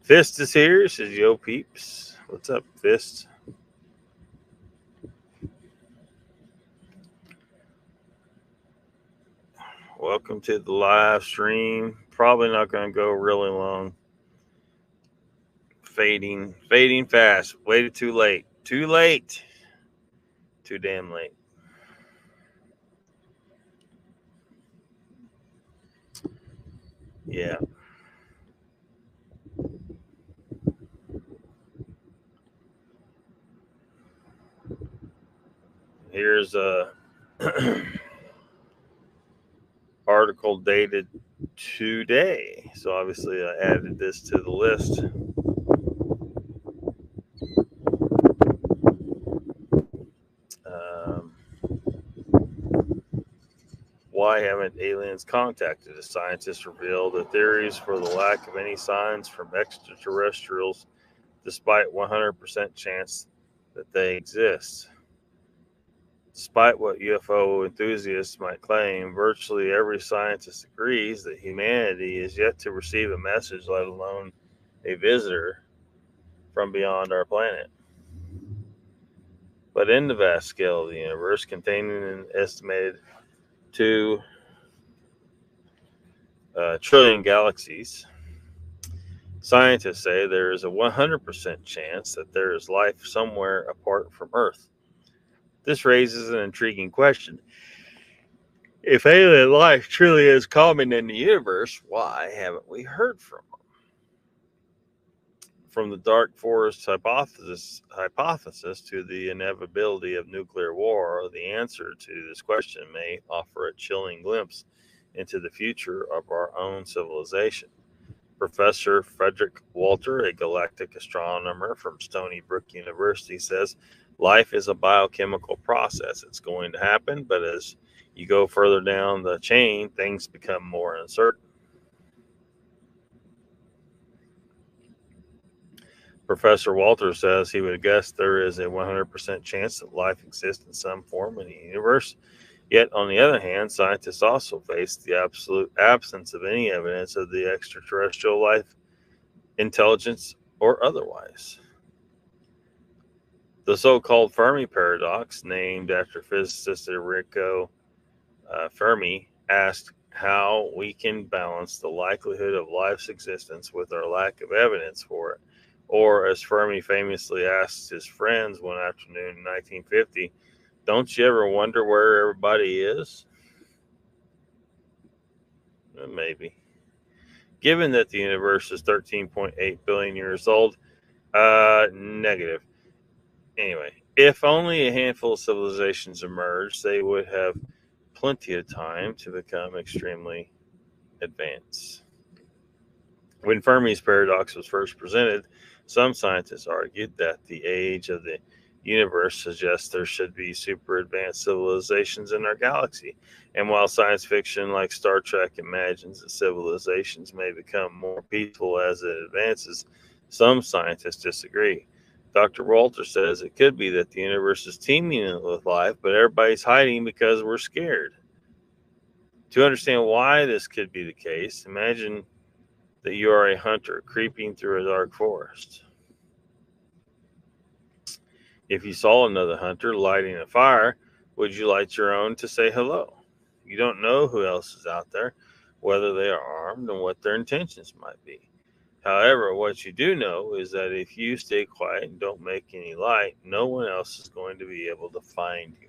Fist is here, says Yo Peeps. What's up, Fist? Welcome to the live stream. Probably not going to go really long. Fading fast. Waited too late. Too late. Too damn late. Yeah. Here's a article dated today. So obviously I added this to the list. Why haven't aliens contacted us? Scientists reveal the theories for the lack of any signs from extraterrestrials, despite 100% chance that they exist. Despite what UFO enthusiasts might claim, virtually every scientist agrees that humanity is yet to receive a message, let alone a visitor from beyond our planet. But in the vast scale of the universe, containing an estimated 2 trillion galaxies, scientists say there is a 100% chance that there is life somewhere apart from Earth. This raises an intriguing question. If alien life truly is common in the universe, why haven't we heard from them? From the dark forest hypothesis to the inevitability of nuclear war, the answer to this question may offer a chilling glimpse into the future of our own civilization. Professor Frederick Walter, a galactic astronomer from Stony Brook University, says life is a biochemical process. It's going to happen, but as you go further down the chain, things become more uncertain. Professor Walter says he would guess there is a 100% chance that life exists in some form in the universe. Yet, on the other hand, scientists also face the absolute absence of any evidence of the extraterrestrial life, intelligence, or otherwise. The so-called Fermi paradox, named after physicist Enrico Fermi, asked how we can balance the likelihood of life's existence with our lack of evidence for it. Or, as Fermi famously asked his friends one afternoon in 1950, don't you ever wonder where everybody is? Maybe. Given that the universe is 13.8 billion years old, negative. Anyway, if only a handful of civilizations emerged, they would have plenty of time to become extremely advanced. When Fermi's paradox was first presented, some scientists argued that the age of the universe suggests there should be super advanced civilizations in our galaxy. And while science fiction like Star Trek imagines that civilizations may become more peaceful as it advances, some scientists disagree. Dr. Walter says it could be that the universe is teeming with life, but everybody's hiding because we're scared. To understand why this could be the case, imagine that you are a hunter creeping through a dark forest. If you saw another hunter lighting a fire, would you light your own to say hello? You don't know who else is out there, whether they are armed, and what their intentions might be. However, what you do know is that if you stay quiet and don't make any light, no one else is going to be able to find you.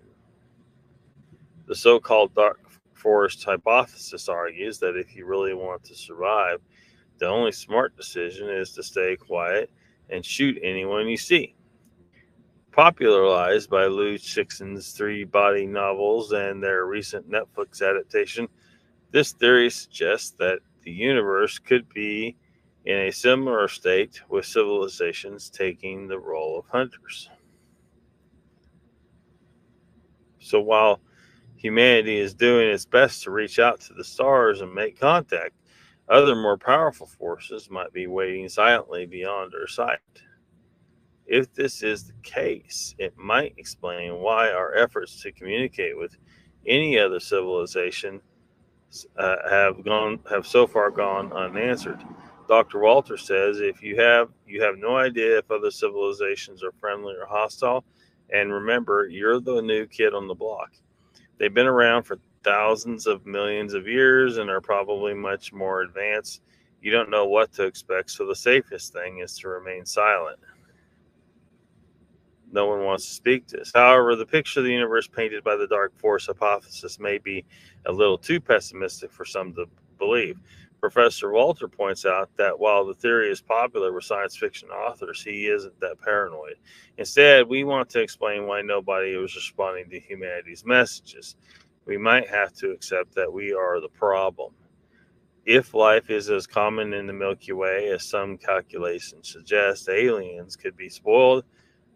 The so-called dark forest hypothesis argues that if you really want to survive, the only smart decision is to stay quiet and shoot anyone you see. Popularized by Lou Chickson's 3 body novels and their recent Netflix adaptation, This theory suggests that the universe could be in a similar state, with civilizations taking the role of hunters. So while humanity is doing its best to reach out to the stars and make contact, other more powerful forces might be waiting silently beyond our sight. If this is the case, it might explain why our efforts to communicate with any other civilization have so far gone unanswered. Dr. Walter says if you have no idea if other civilizations are friendly or hostile, and remember, you're the new kid on the block. They've been around for thousands of millions of years and are probably much more advanced. You don't know what to expect, so the safest thing is to remain silent. No one wants to speak to us. However, the picture of the universe painted by the dark force hypothesis may be a little too pessimistic for some to believe. Professor Walter points out that while the theory is popular with science fiction authors, he isn't that paranoid. Instead, we want to explain why nobody was responding to humanity's messages. We might have to accept that we are the problem. If life is as common in the Milky Way as some calculations suggest, aliens could be spoiled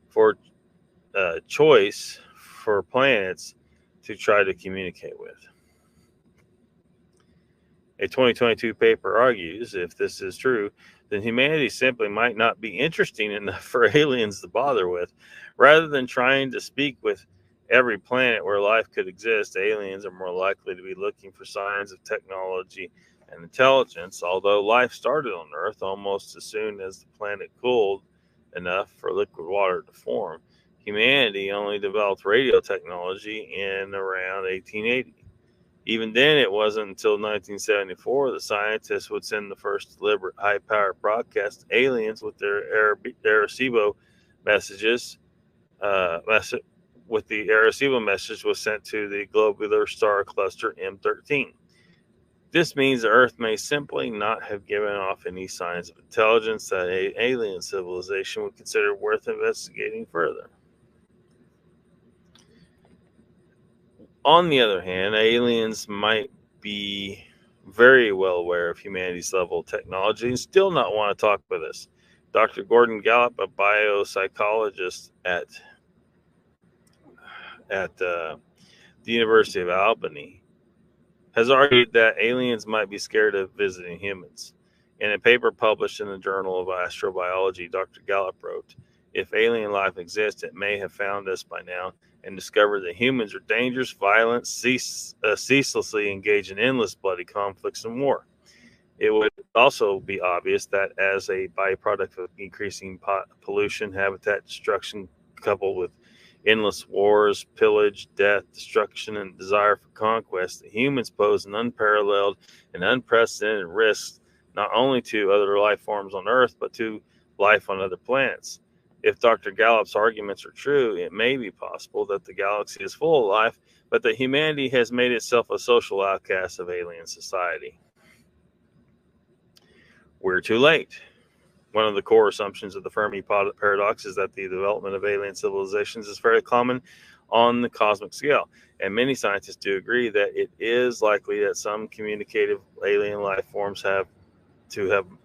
for choice for planets to try to communicate with. A 2022 paper argues if this is true, then humanity simply might not be interesting enough for aliens to bother with. Rather than trying to speak with every planet where life could exist, aliens are more likely to be looking for signs of technology and intelligence. Although life started on Earth almost as soon as the planet cooled enough for liquid water to form, humanity only developed radio technology in around 1880. Even then, it wasn't until 1974 that scientists would send the first deliberate high-powered broadcast to aliens with their Arecibo messages. With the Arecibo message was sent to the globular star cluster M13. This means the Earth may simply not have given off any signs of intelligence that an alien civilization would consider worth investigating further. On the other hand, aliens might be very well aware of humanity's level of technology and still not want to talk with us. Dr. Gordon Gallup, a biopsychologist at the University of Albany, has argued that aliens might be scared of visiting humans. In a paper published in the Journal of Astrobiology, Dr. Gallup wrote, "If alien life exists, it may have found us by now and discovered that humans are dangerous, violent, ceaselessly engage in endless bloody conflicts and war. It would also be obvious that as a byproduct of increasing pollution, habitat destruction, coupled with endless wars, pillage, death, destruction, and desire for conquest, that humans pose an unparalleled and unprecedented risk not only to other life forms on Earth, but to life on other planets. If Dr. Gallup's arguments are true, it may be possible that the galaxy is full of life, but that humanity has made itself a social outcast of alien society. We're too late." One of the core assumptions of the Fermi paradox is that the development of alien civilizations is fairly common on the cosmic scale, and many scientists do agree that it is likely that some communicative alien life forms have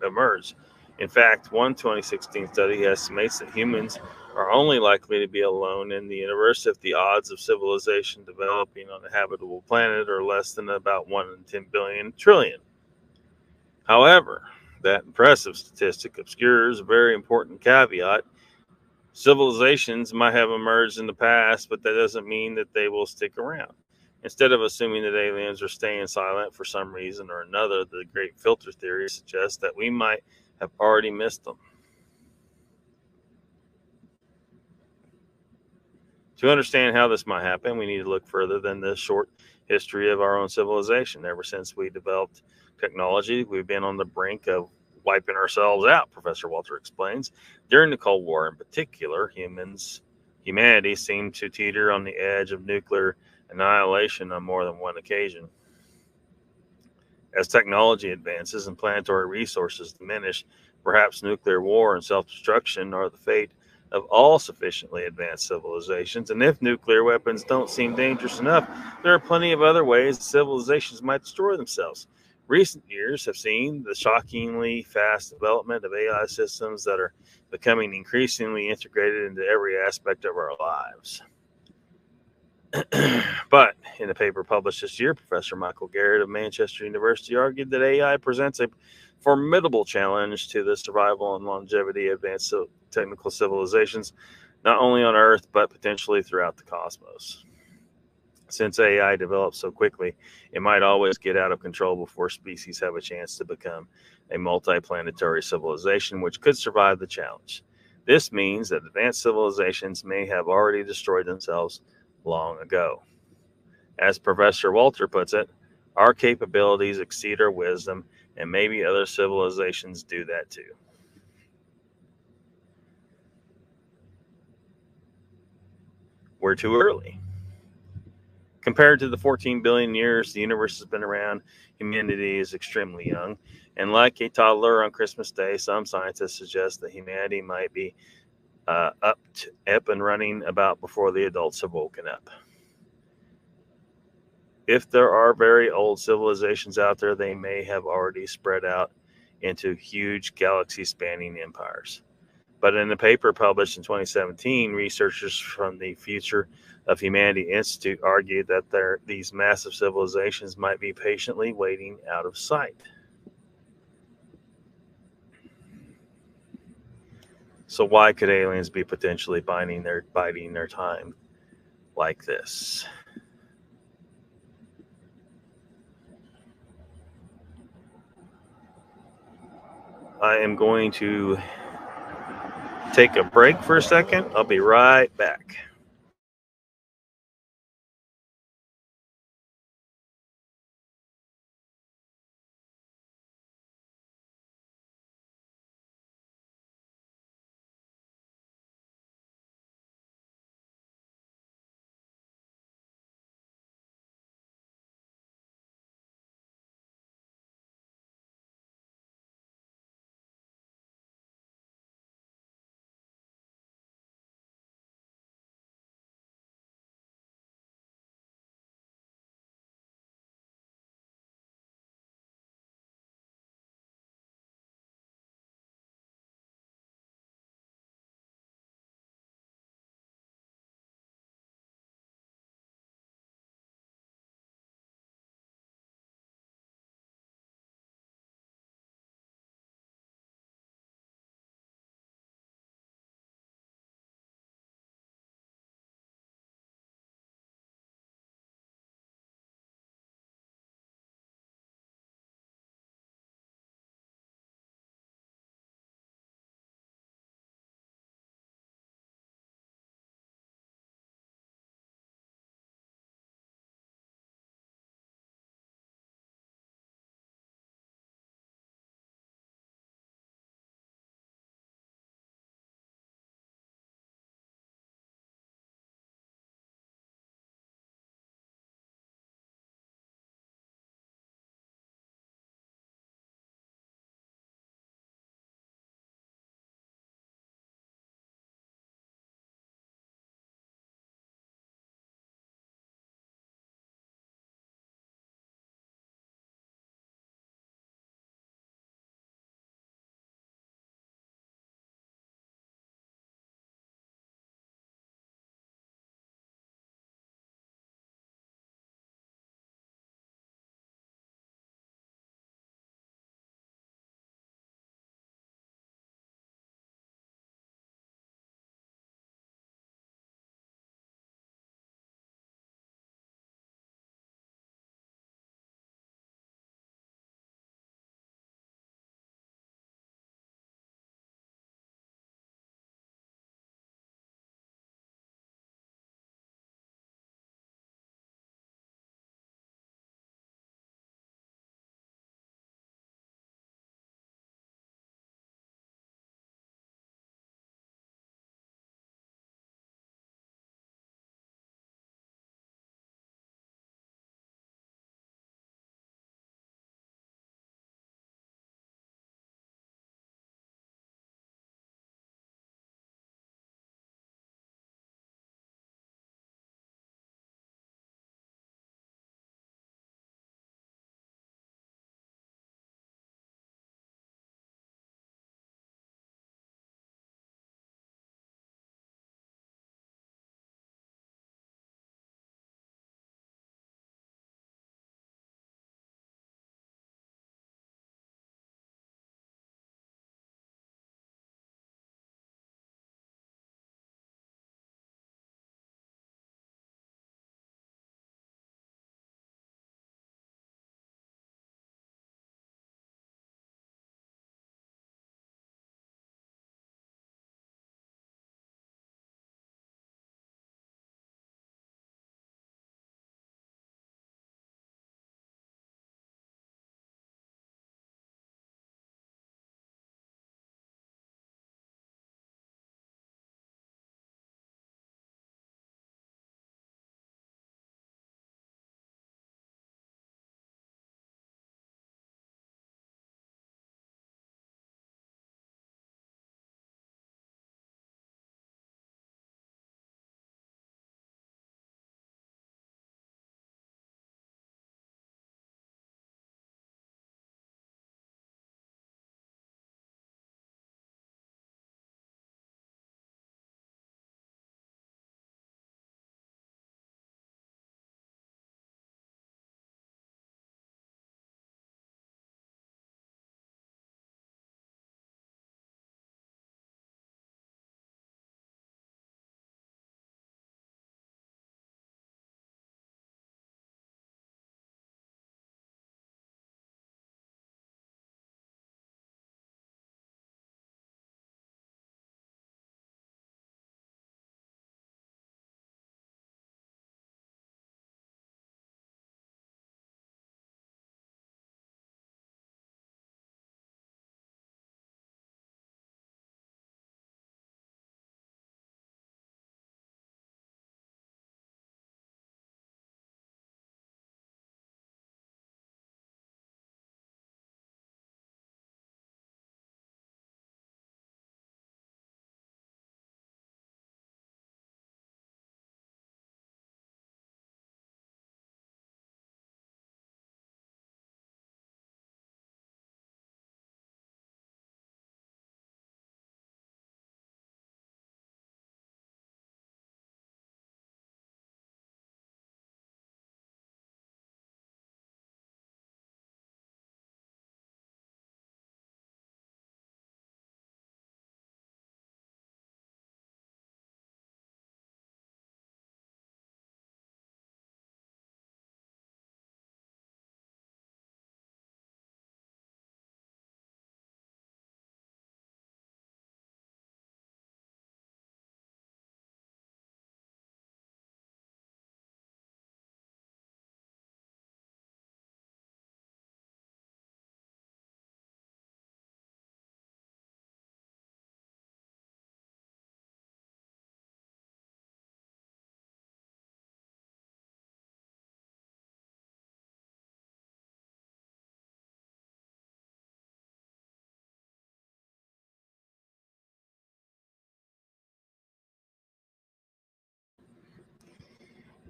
emerged. In fact, one 2016 study estimates that humans are only likely to be alone in the universe if the odds of civilization developing on a habitable planet are less than about 1 in 10 billion trillion. However, that impressive statistic obscures a very important caveat. Civilizations might have emerged in the past, but that doesn't mean that they will stick around. Instead of assuming that aliens are staying silent for some reason or another, the great filter theory suggests that we might have already missed them. To understand how this might happen, we need to look further than the short history of our own civilization. Ever since we developed technology, we've been on the brink of wiping ourselves out, Professor Walter explains. During the Cold War in particular, humanity seemed to teeter on the edge of nuclear annihilation on more than one occasion. As technology advances and planetary resources diminish, perhaps nuclear war and self-destruction are the fate of all sufficiently advanced civilizations. And if nuclear weapons don't seem dangerous enough, there are plenty of other ways civilizations might destroy themselves. Recent years have seen the shockingly fast development of AI systems that are becoming increasingly integrated into every aspect of our lives. But in a paper published this year, Professor Michael Garrett of Manchester University argued that AI presents a formidable challenge to the survival and longevity of advanced technical civilizations, not only on Earth, but potentially throughout the cosmos. Since AI develops so quickly, it might always get out of control before species have a chance to become a multiplanetary civilization, which could survive the challenge. This means that advanced civilizations may have already destroyed themselves long ago. As Professor Walter puts it, our capabilities exceed our wisdom, and maybe other civilizations do that too. We're too early. Compared to the 14 billion years the universe has been around, humanity is extremely young. And like a toddler on Christmas Day, some scientists suggest that humanity might be up and running about before the adults have woken up. If there are very old civilizations out there, they may have already spread out into huge galaxy spanning empires. But in a paper published in 2017, researchers from the Future of Humanity Institute argued that these massive civilizations might be patiently waiting out of sight. So why could aliens be potentially biding their time like this? I am going to take a break for a second. I'll be right back.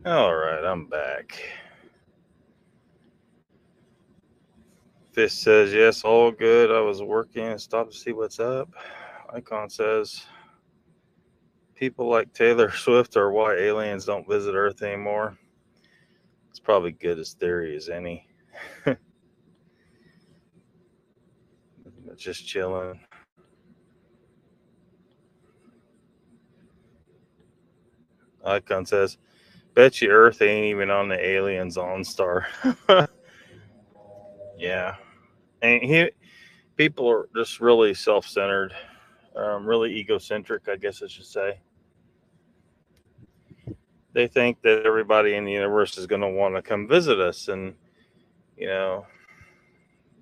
All right, I'm back. Fish says, yes, all good. I was working and stopped to see what's up. Icon says, people like Taylor Swift are why aliens don't visit Earth anymore. It's probably good as theory as any. Just chilling. Icon says, bet you Earth ain't even on the aliens on star. Yeah. And people are just really self-centered, really egocentric, I guess I should say. They think that everybody in the universe is going to want to come visit us, and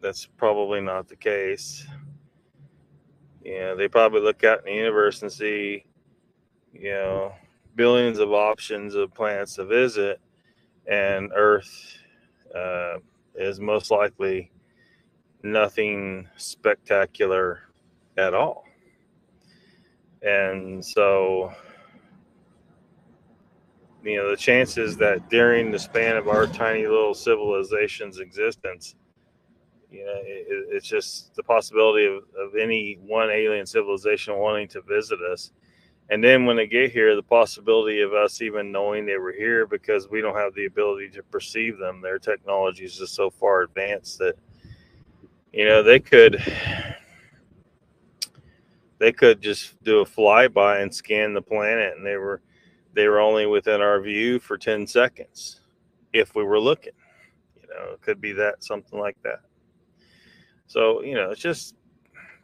that's probably not the case. They probably look out in the universe and see, billions of options of planets to visit, and Earth is most likely nothing spectacular at all. And so, the chances that during the span of our tiny little civilization's existence, it's just the possibility of any one alien civilization wanting to visit us. And then when they get here, the possibility of us even knowing they were here, because we don't have the ability to perceive them. Their technology is just so far advanced that, they could just do a flyby and scan the planet, and they were only within our view for 10 seconds if we were looking. It could be something like that. So, it's just,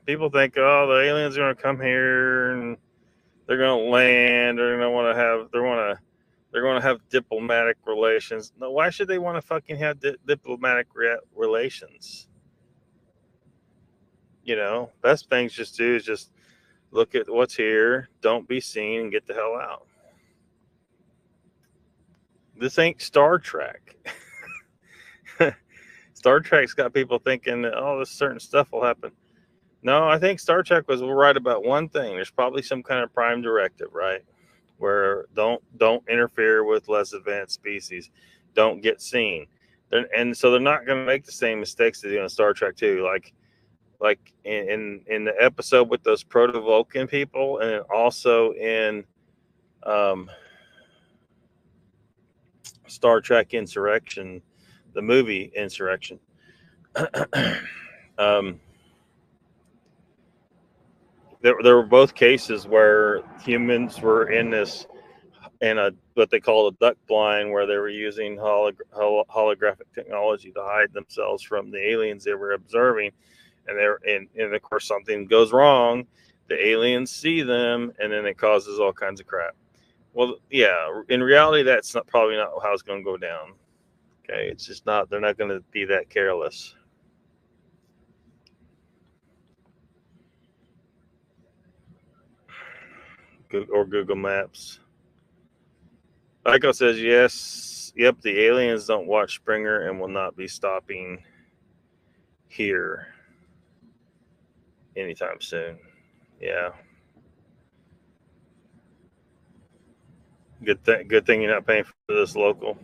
people think, oh, the aliens are going to come here and they're going to land. They're going to have diplomatic relations. No, why should they want to fucking have diplomatic relations? Best things just do is just look at what's here, don't be seen, and get the hell out. This ain't Star Trek. Star Trek's got people thinking that, oh, this certain stuff will happen. No, I think Star Trek was right about one thing. There's probably some kind of prime directive, right? Where don't interfere with less advanced species. Don't get seen. And so they're not going to make the same mistakes they do in Star Trek too. Like in the episode with those Proto-Vulcan people, and also in Star Trek Insurrection, the movie Insurrection. There were both cases where humans were in what they call a duck blind, where they were using holographic technology to hide themselves from the aliens they were observing, and of course something goes wrong. The aliens see them, and then it causes all kinds of crap. Well, yeah, in reality, that's probably not how it's going to go down. Okay, it's just not. They're not going to be that careless. Or Google Maps. Ico says yes. Yep, the aliens don't watch Springer and will not be stopping here anytime soon. Yeah. Good thing you're not paying for this local.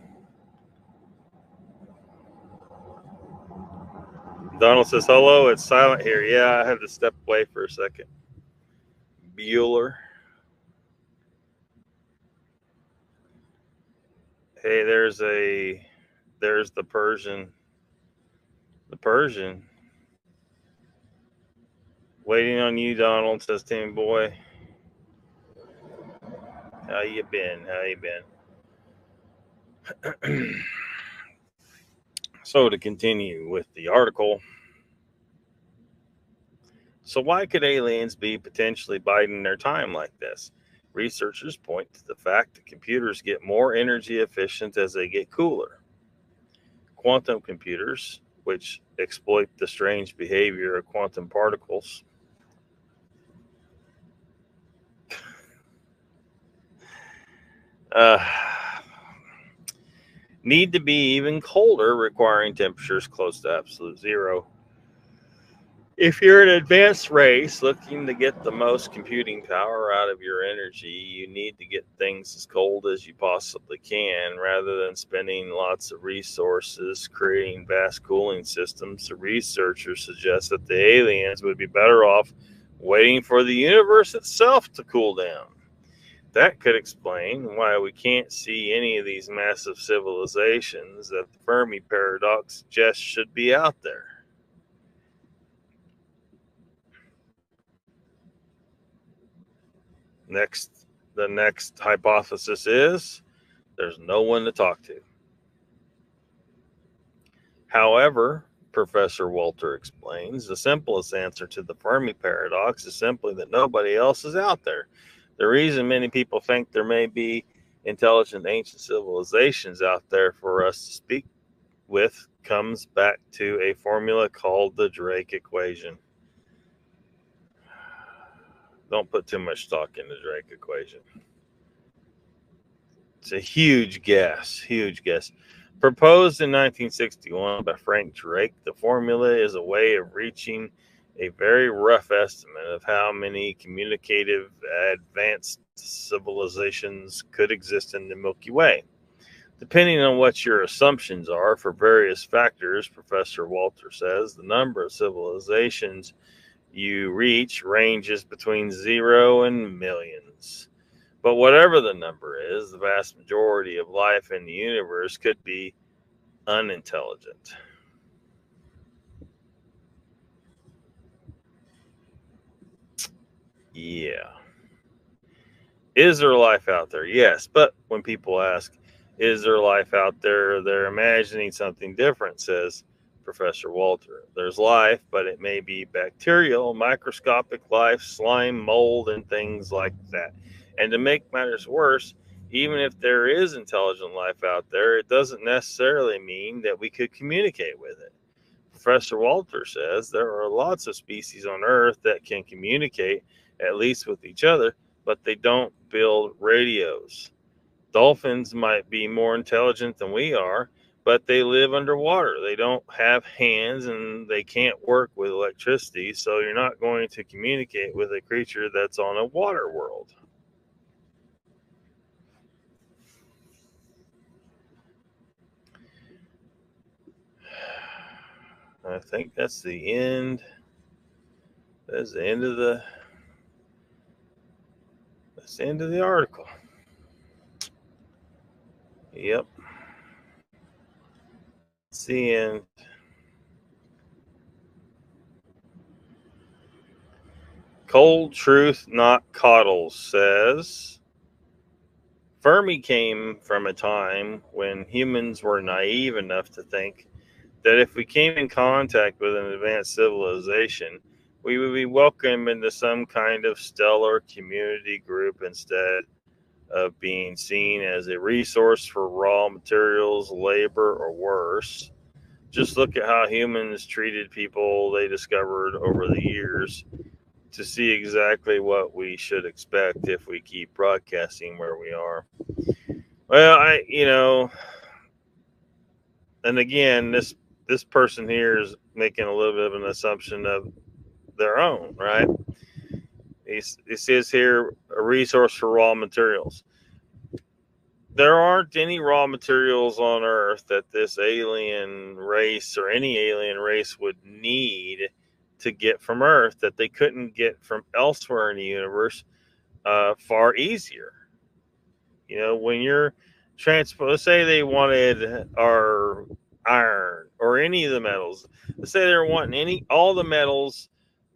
Donald says hello. It's silent here. Yeah, I had to step away for a second. Bueller. Hey, there's the Persian. The Persian. Waiting on you, Donald, says Tim Boy. How you been? So to continue with the article. So why could aliens be potentially biding their time like this? Researchers point to the fact that computers get more energy efficient as they get cooler. Quantum computers, which exploit the strange behavior of quantum particles, need to be even colder, requiring temperatures close to absolute zero. If you're an advanced race looking to get the most computing power out of your energy, you need to get things as cold as you possibly can rather than spending lots of resources creating vast cooling systems. The researchers suggest that the aliens would be better off waiting for the universe itself to cool down. That could explain why we can't see any of these massive civilizations that the Fermi paradox suggests should be out there. The next hypothesis is there's no one to talk to. However, Professor Walter explains, the simplest answer to the Fermi paradox is simply that nobody else is out there. The reason many people think there may be intelligent ancient civilizations out there for us to speak with comes back to a formula called the Drake equation. Don't put too much stock in the Drake equation. It's a huge guess. Proposed in 1961 by Frank Drake, the formula is a way of reaching a very rough estimate of how many communicative advanced civilizations could exist in the Milky Way. Depending on what your assumptions are for various factors, Professor Walter says, the number of civilizations you reach ranges between 0 and millions. But whatever the number is, the vast majority of life in the universe could be unintelligent. Yeah. Is there life out there? Yes. But when people ask, is there life out there, they're imagining something different, says Professor Walter. There's life, but it may be bacterial, microscopic life, slime, mold, and things like that. And to make matters worse, even if there is intelligent life out there, it doesn't necessarily mean that we could communicate with it. Professor Walter says there are lots of species on Earth that can communicate, at least with each other, but they don't build radios. Dolphins might be more intelligent than we are, but they live underwater. They don't have hands and they can't work with electricity, so you're not going to communicate with a creature that's on a water world. I think that's the end. That's the end of the article. Yep. It's the end. Cold Truth Not Coddles says Fermi came from a time when humans were naive enough to think that if we came in contact with an advanced civilization, we would be welcomed into some kind of stellar community group instead of being seen as a resource for raw materials, labor, or worse. Just look at how humans treated people they discovered over the years to see exactly what we should expect if we keep broadcasting where we are. Well, and again, this person here is making a little bit of an assumption of their own, right? He says here, a resource for raw materials. There aren't any raw materials on Earth that this alien race or any alien race would need to get from Earth that they couldn't get from elsewhere in the universe far easier. When you're let's say they wanted our iron or any of the metals. Let's say they're wanting all the metals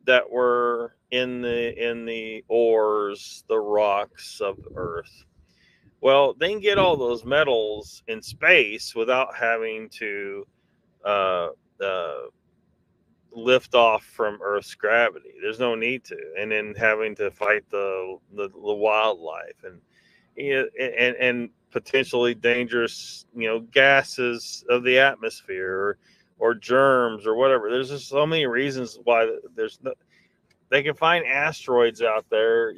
that were in the ores, the rocks of Earth. Well, they can get all those metals in space without having to uh, lift off from Earth's gravity. There's no need to, and then having to fight the wildlife and potentially dangerous gases of the atmosphere or germs or whatever. There's just so many reasons why they can find asteroids out there.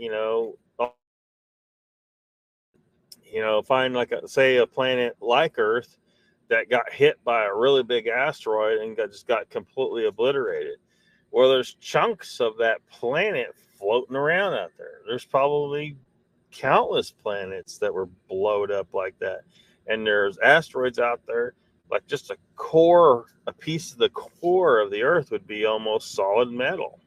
Find like say a planet like Earth that got hit by a really big asteroid and just got completely obliterated. Well, there's chunks of that planet floating around out there. There's probably countless planets that were blowed up like that. And there's asteroids out there, like just a piece of the core of the Earth would be almost solid metal.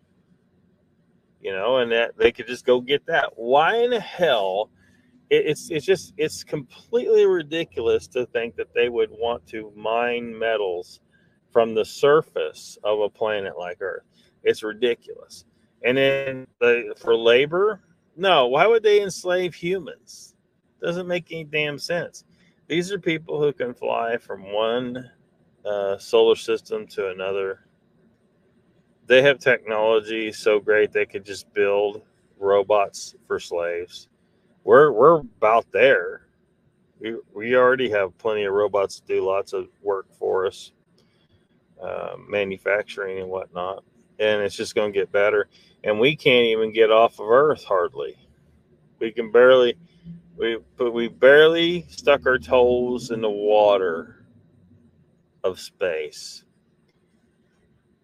And that they could just go get that. Why in the hell? It's completely ridiculous to think that they would want to mine metals from the surface of a planet like Earth. It's ridiculous. And then for labor, no. Why would they enslave humans? Doesn't make any damn sense. These are people who can fly from one solar system to another. They have technology so great they could just build robots for slaves. We're about there. We already have plenty of robots to do lots of work for us, manufacturing and whatnot, and it's just going to get better. And we can't even get off of Earth hardly. We barely stuck our toes in the water of space,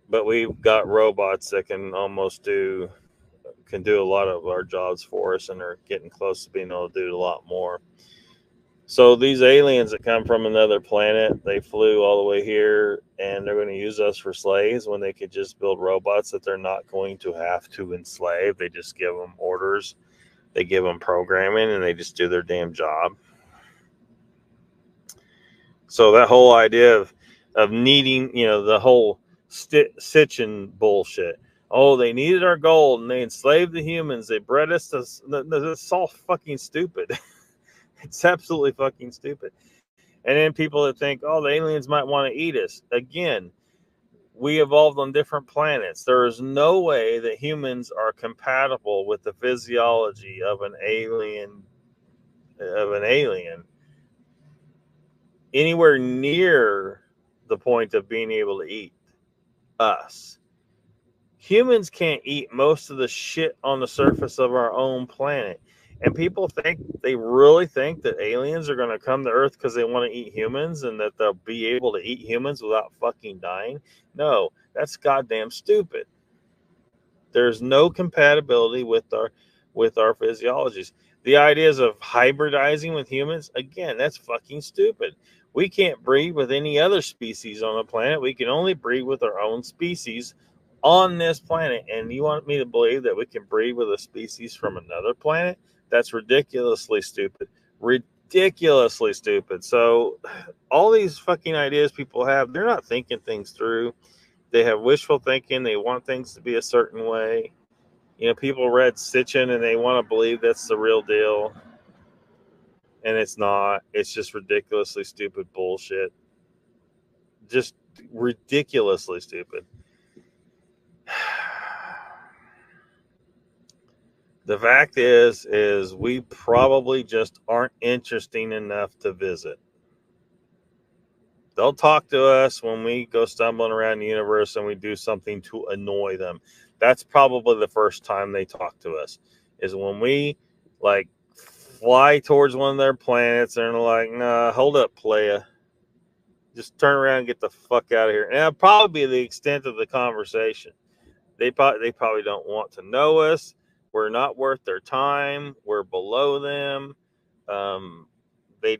but we've got robots that can do a lot of our jobs for us, and are getting close to being able to do a lot more. So these aliens that come from another planet, they flew all the way here, and they're going to use us for slaves when they could just build robots that they're not going to have to enslave. They just give them orders, they give them programming, and they just do their damn job. So that whole idea of needing, the whole Sitchin bullshit. Oh, they needed our gold and they enslaved the humans. They bred us to. It's all fucking stupid. It's absolutely fucking stupid. And then people that think, oh, the aliens might want to eat us. Again, we evolved on different planets. There is no way that humans are compatible with the physiology of an alien. Anywhere near the point of being able to eat us. Humans can't eat most of the shit on the surface of our own planet. And people they really think that aliens are going to come to Earth because they want to eat humans and that they'll be able to eat humans without fucking dying. No, that's goddamn stupid. There's no compatibility with our physiologies. The ideas of hybridizing with humans, again, that's fucking stupid. We can't breed with any other species on the planet. We can only breed with our own species on this planet. And you want me to believe that we can breed with a species from another planet? That's ridiculously stupid. Ridiculously stupid. So all these fucking ideas people have, they're not thinking things through. They have wishful thinking. They want things to be a certain way. People read Sitchin and they want to believe that's the real deal. And it's not. It's just ridiculously stupid bullshit. Just ridiculously stupid. The fact is we probably just aren't interesting enough to visit. They'll talk to us when we go stumbling around the universe and we do something to annoy them. That's probably the first time they talk to us, is when we fly towards one of their planets and they're like, nah, hold up, playa. Just turn around and get the fuck out of here. And that'll probably be the extent of the conversation. They probably don't want to know us. We're not worth their time. We're below them. They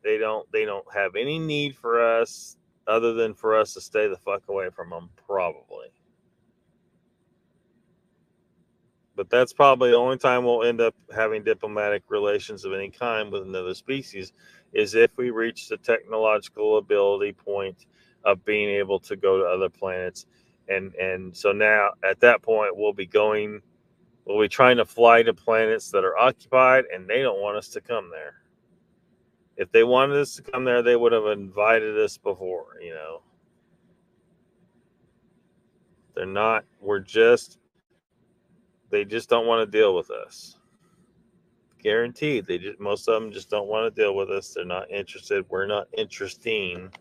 don't have any need for us other than for us to stay the fuck away from them, probably. But that's probably the only time we'll end up having diplomatic relations of any kind with another species, is if we reach the technological ability point of being able to go to other planets. And so now at that point we'll be trying to fly to planets that are occupied, and they don't want us to come there. If they wanted us to come there, they would have invited us before, They're not. They just don't want to deal with us. Guaranteed. Most of them just don't want to deal with us. They're not interested. We're not interesting.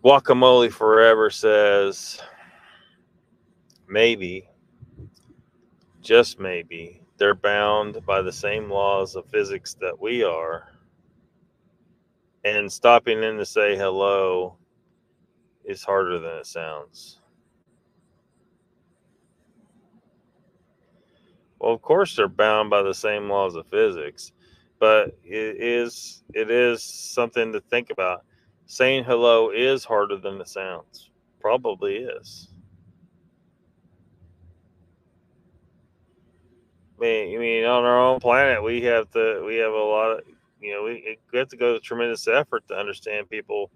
Guacamole Forever says, maybe, just maybe, they're bound by the same laws of physics that we are, and stopping in to say hello is harder than it sounds. Well, of course they're bound by the same laws of physics, but it is something to think about. Saying hello is harder than it sounds. Probably is. I mean, on our own planet, we have a lot of, we have to go to tremendous effort to understand people,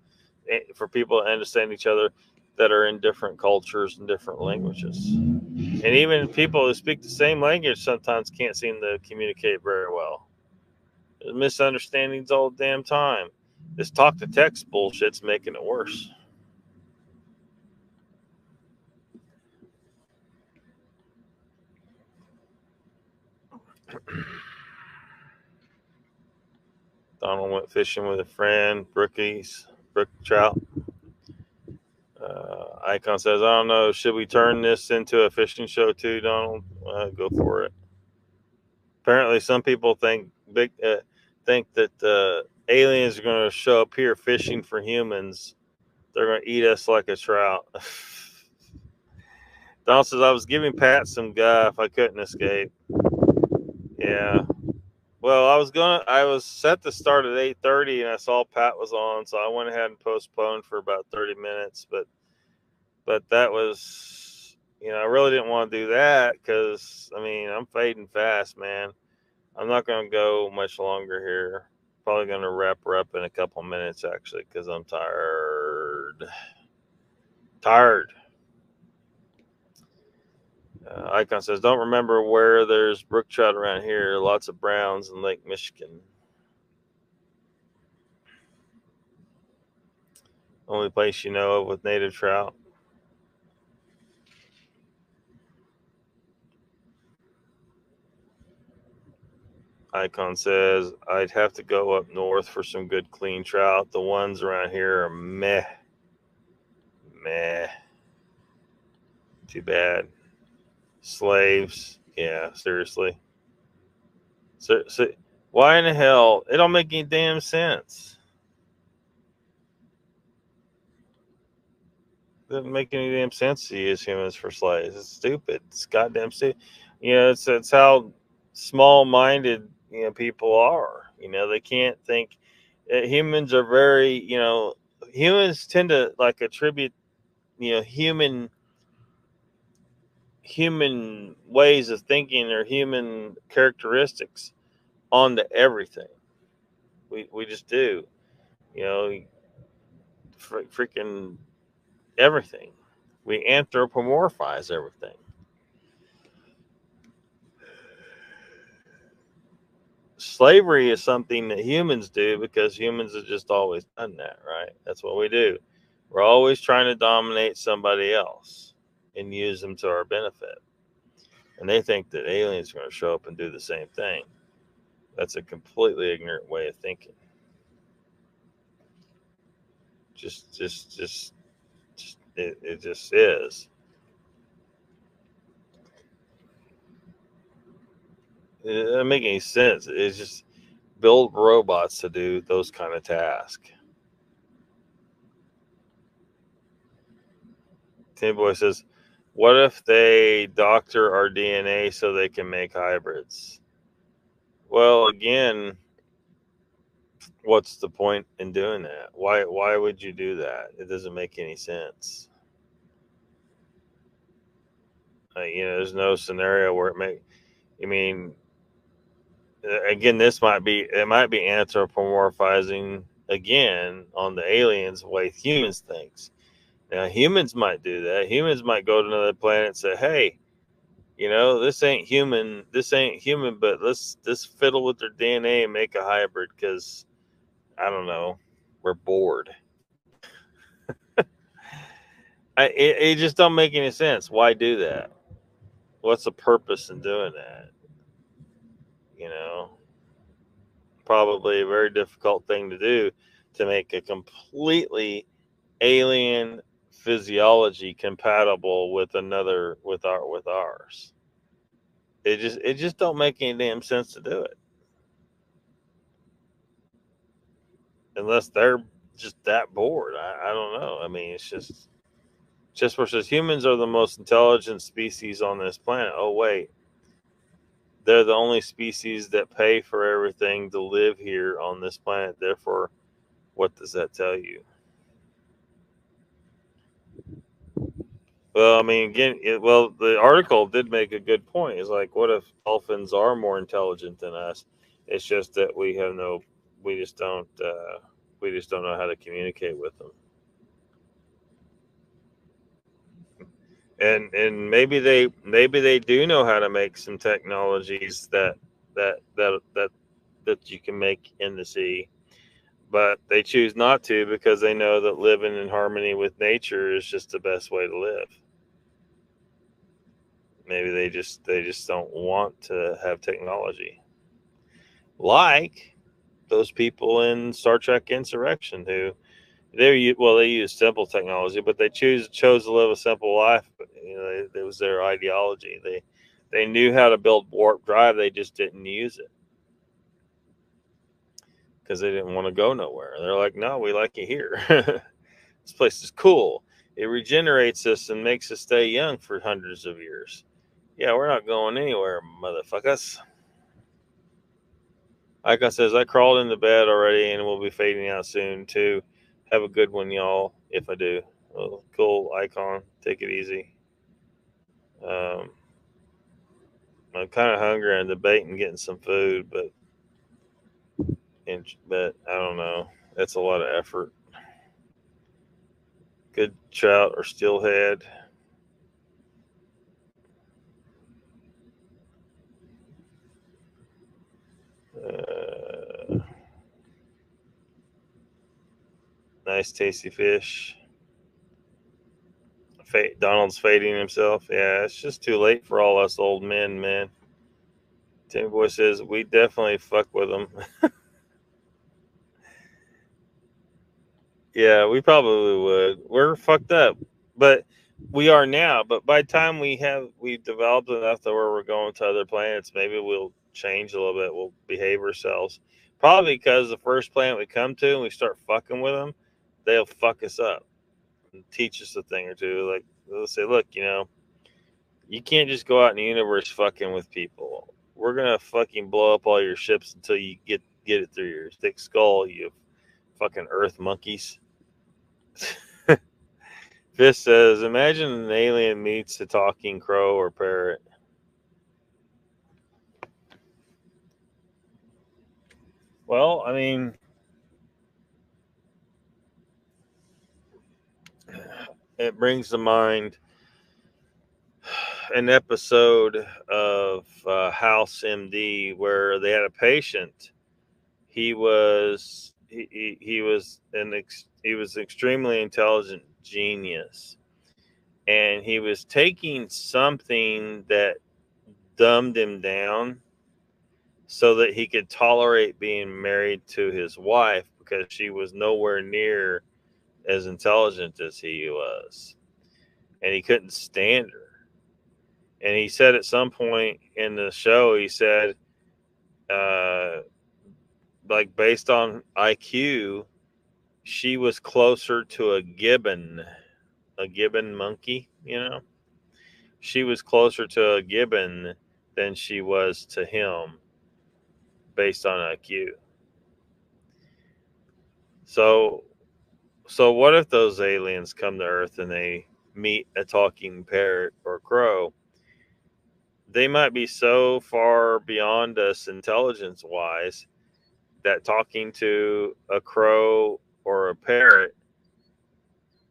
for people to understand each other that are in different cultures and different languages. And even people who speak the same language sometimes can't seem to communicate very well. There's misunderstandings all the damn time. This talk to text bullshit's making it worse. Donald went fishing with a friend, brook trout. Icon says, I don't know, should we turn this into a fishing show too, Donald? Go for it. Apparently, some people think that aliens are going to show up here fishing for humans. They're going to eat us like a trout. Donald says, I was giving Pat some guff. I couldn't escape. Yeah. Well, I was set to start at 8:30, and I saw Pat was on, so I went ahead and postponed for about 30 minutes. But that was, I really didn't want to do that because, I mean, I'm fading fast, man. I'm not going to go much longer here. Probably going to wrap her up in a couple minutes, actually, because I'm tired. Icon says, don't remember where there's brook trout around here. Lots of browns in Lake Michigan. Only place you know of with native trout. Icon says, I'd have to go up north for some good clean trout. The ones around here are meh. Meh. Too bad. Slaves. Yeah, seriously. So why in the hell? It don't make any damn sense. It doesn't make any damn sense to use humans for slaves. It's stupid. It's goddamn stupid. It's how small-minded people are. They can't think. Humans are very humans tend to like attribute human ways of thinking or human characteristics onto everything. We just do. Freaking everything. We anthropomorphize everything. Slavery is something that humans do because humans have just always done that, right? That's what we do. We're always trying to dominate somebody else and use them to our benefit. And they think that aliens are going to show up and do the same thing. That's a completely ignorant way of thinking. It just is. It doesn't make any sense. It's just build robots to do those kind of tasks. Tim Boy says, what if they doctor our DNA so they can make hybrids? Well, again, what's the point in doing that? Why would you do that? It doesn't make any sense. There's no scenario where again, it might be anthropomorphizing again on the aliens the way humans thinks. Now, humans might do that. Humans might go to another planet and say, hey, this ain't human, but let's fiddle with their DNA and make a hybrid because, I don't know, we're bored. It just don't make any sense. Why do that? What's the purpose in doing that? Probably a very difficult thing to do, to make a completely alien physiology compatible with ours. It just don't make any damn sense to do it. unless they're just that bored. I don't know. I mean, it's just versus humans are the most intelligent species on this planet. Oh wait, they're the only species that pay for everything to live here on this planet. Therefore, what does that tell you? Well, I mean, again, the article did make a good point. It's like, what if dolphins are more intelligent than us? It's just that we we just don't know how to communicate with them. And maybe they do know how to make some technologies that you can make in the sea, but they choose not to because they know that living in harmony with nature is just the best way to live. Maybe they just don't want to have technology, like those people in Star Trek Insurrection who they use simple technology, but they chose to live a simple life. It was their ideology. They knew how to build warp drive. They just didn't use it because they didn't want to go nowhere. They're like, no, we like it here. This place is cool. It regenerates us and makes us stay young for hundreds of years. Yeah, we're not going anywhere, motherfuckers. Like I says, I crawled into bed already and we'll be fading out soon too. Have a good one, y'all. If I do, cool icon. Take it easy. Um, I'm kind of hungry and debating getting some food, but I don't know. That's a lot of effort. Good trout or steelhead. Uh, nice tasty fish. Donald's fading himself. Yeah, it's just too late for all us old men, man. Timmy Boy says we definitely fuck with them. Yeah, we probably would. We're fucked up, but we are now. But by the time we've developed enough to where we're going to other planets, maybe we'll change a little bit. We'll behave ourselves. Probably because the first planet we come to and we start fucking with them, they'll fuck us up and teach us a thing or two. Like they'll say, look, you can't just go out in the universe fucking with people. We're gonna fucking blow up all your ships until you get it through your thick skull, you fucking Earth monkeys. Fish says, imagine an alien meets a talking crow or parrot. Well, I mean, it brings to mind an episode of House MD where they had a patient. He was he was he was an extremely intelligent genius, and he was taking something that dumbed him down so that he could tolerate being married to his wife because she was nowhere near as intelligent as he was, and he couldn't stand her. And he said at some point in the show, he said, uh, like based on IQ, she was closer to a gibbon monkey. She was closer to a gibbon than she was to him based on IQ. So, so what if those aliens come to Earth and they meet a talking parrot or crow? They might be so far beyond us intelligence wise that talking to a crow or a parrot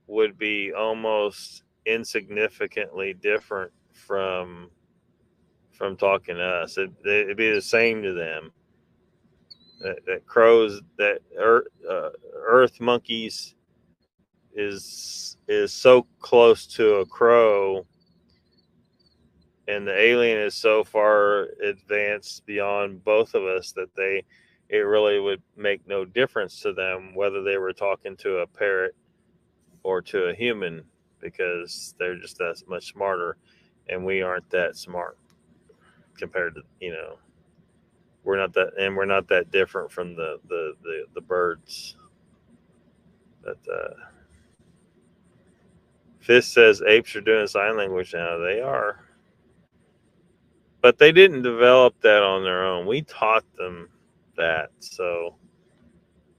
would be almost insignificantly different from talking to us. It'd be the same to them. That crows, that earth monkeys is so close to a crow, and the alien is so far advanced beyond both of us that it really would make no difference to them whether they were talking to a parrot or to a human, because they're just that much smarter and we aren't that smart compared to we're not that different from the birds. But Fist says apes are doing sign language now. They are. But they didn't develop that on their own. We taught them that. So,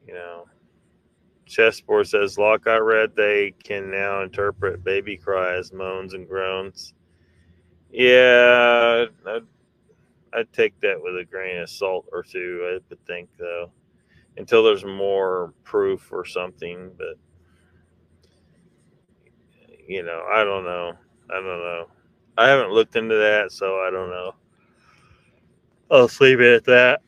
you know. Chessboard says, Lock, I read they can now interpret baby cries, moans, and groans. Yeah, I'd take that with a grain of salt or two, I would think, though, until there's more proof or something. But, you know, I don't know. I haven't looked into that, so I don't know. I'll just leave it at that.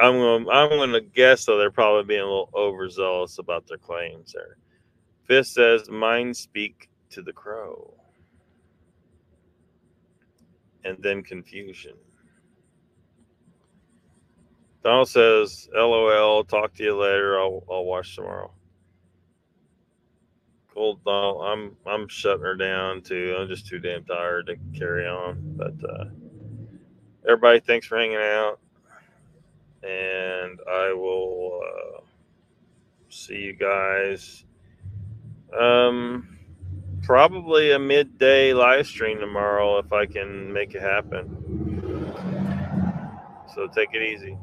I'm gonna guess, though, they're probably being a little overzealous about their claims there. Fist says, "Mind speak to the crow," and then confusion. Donald says, "LOL. Talk to you later. I'll watch tomorrow." Cold Donald, I'm shutting her down too. I'm just too damn tired to carry on. But everybody, thanks for hanging out, and I will see you guys. Probably a midday live stream tomorrow if I can make it happen. So take it easy.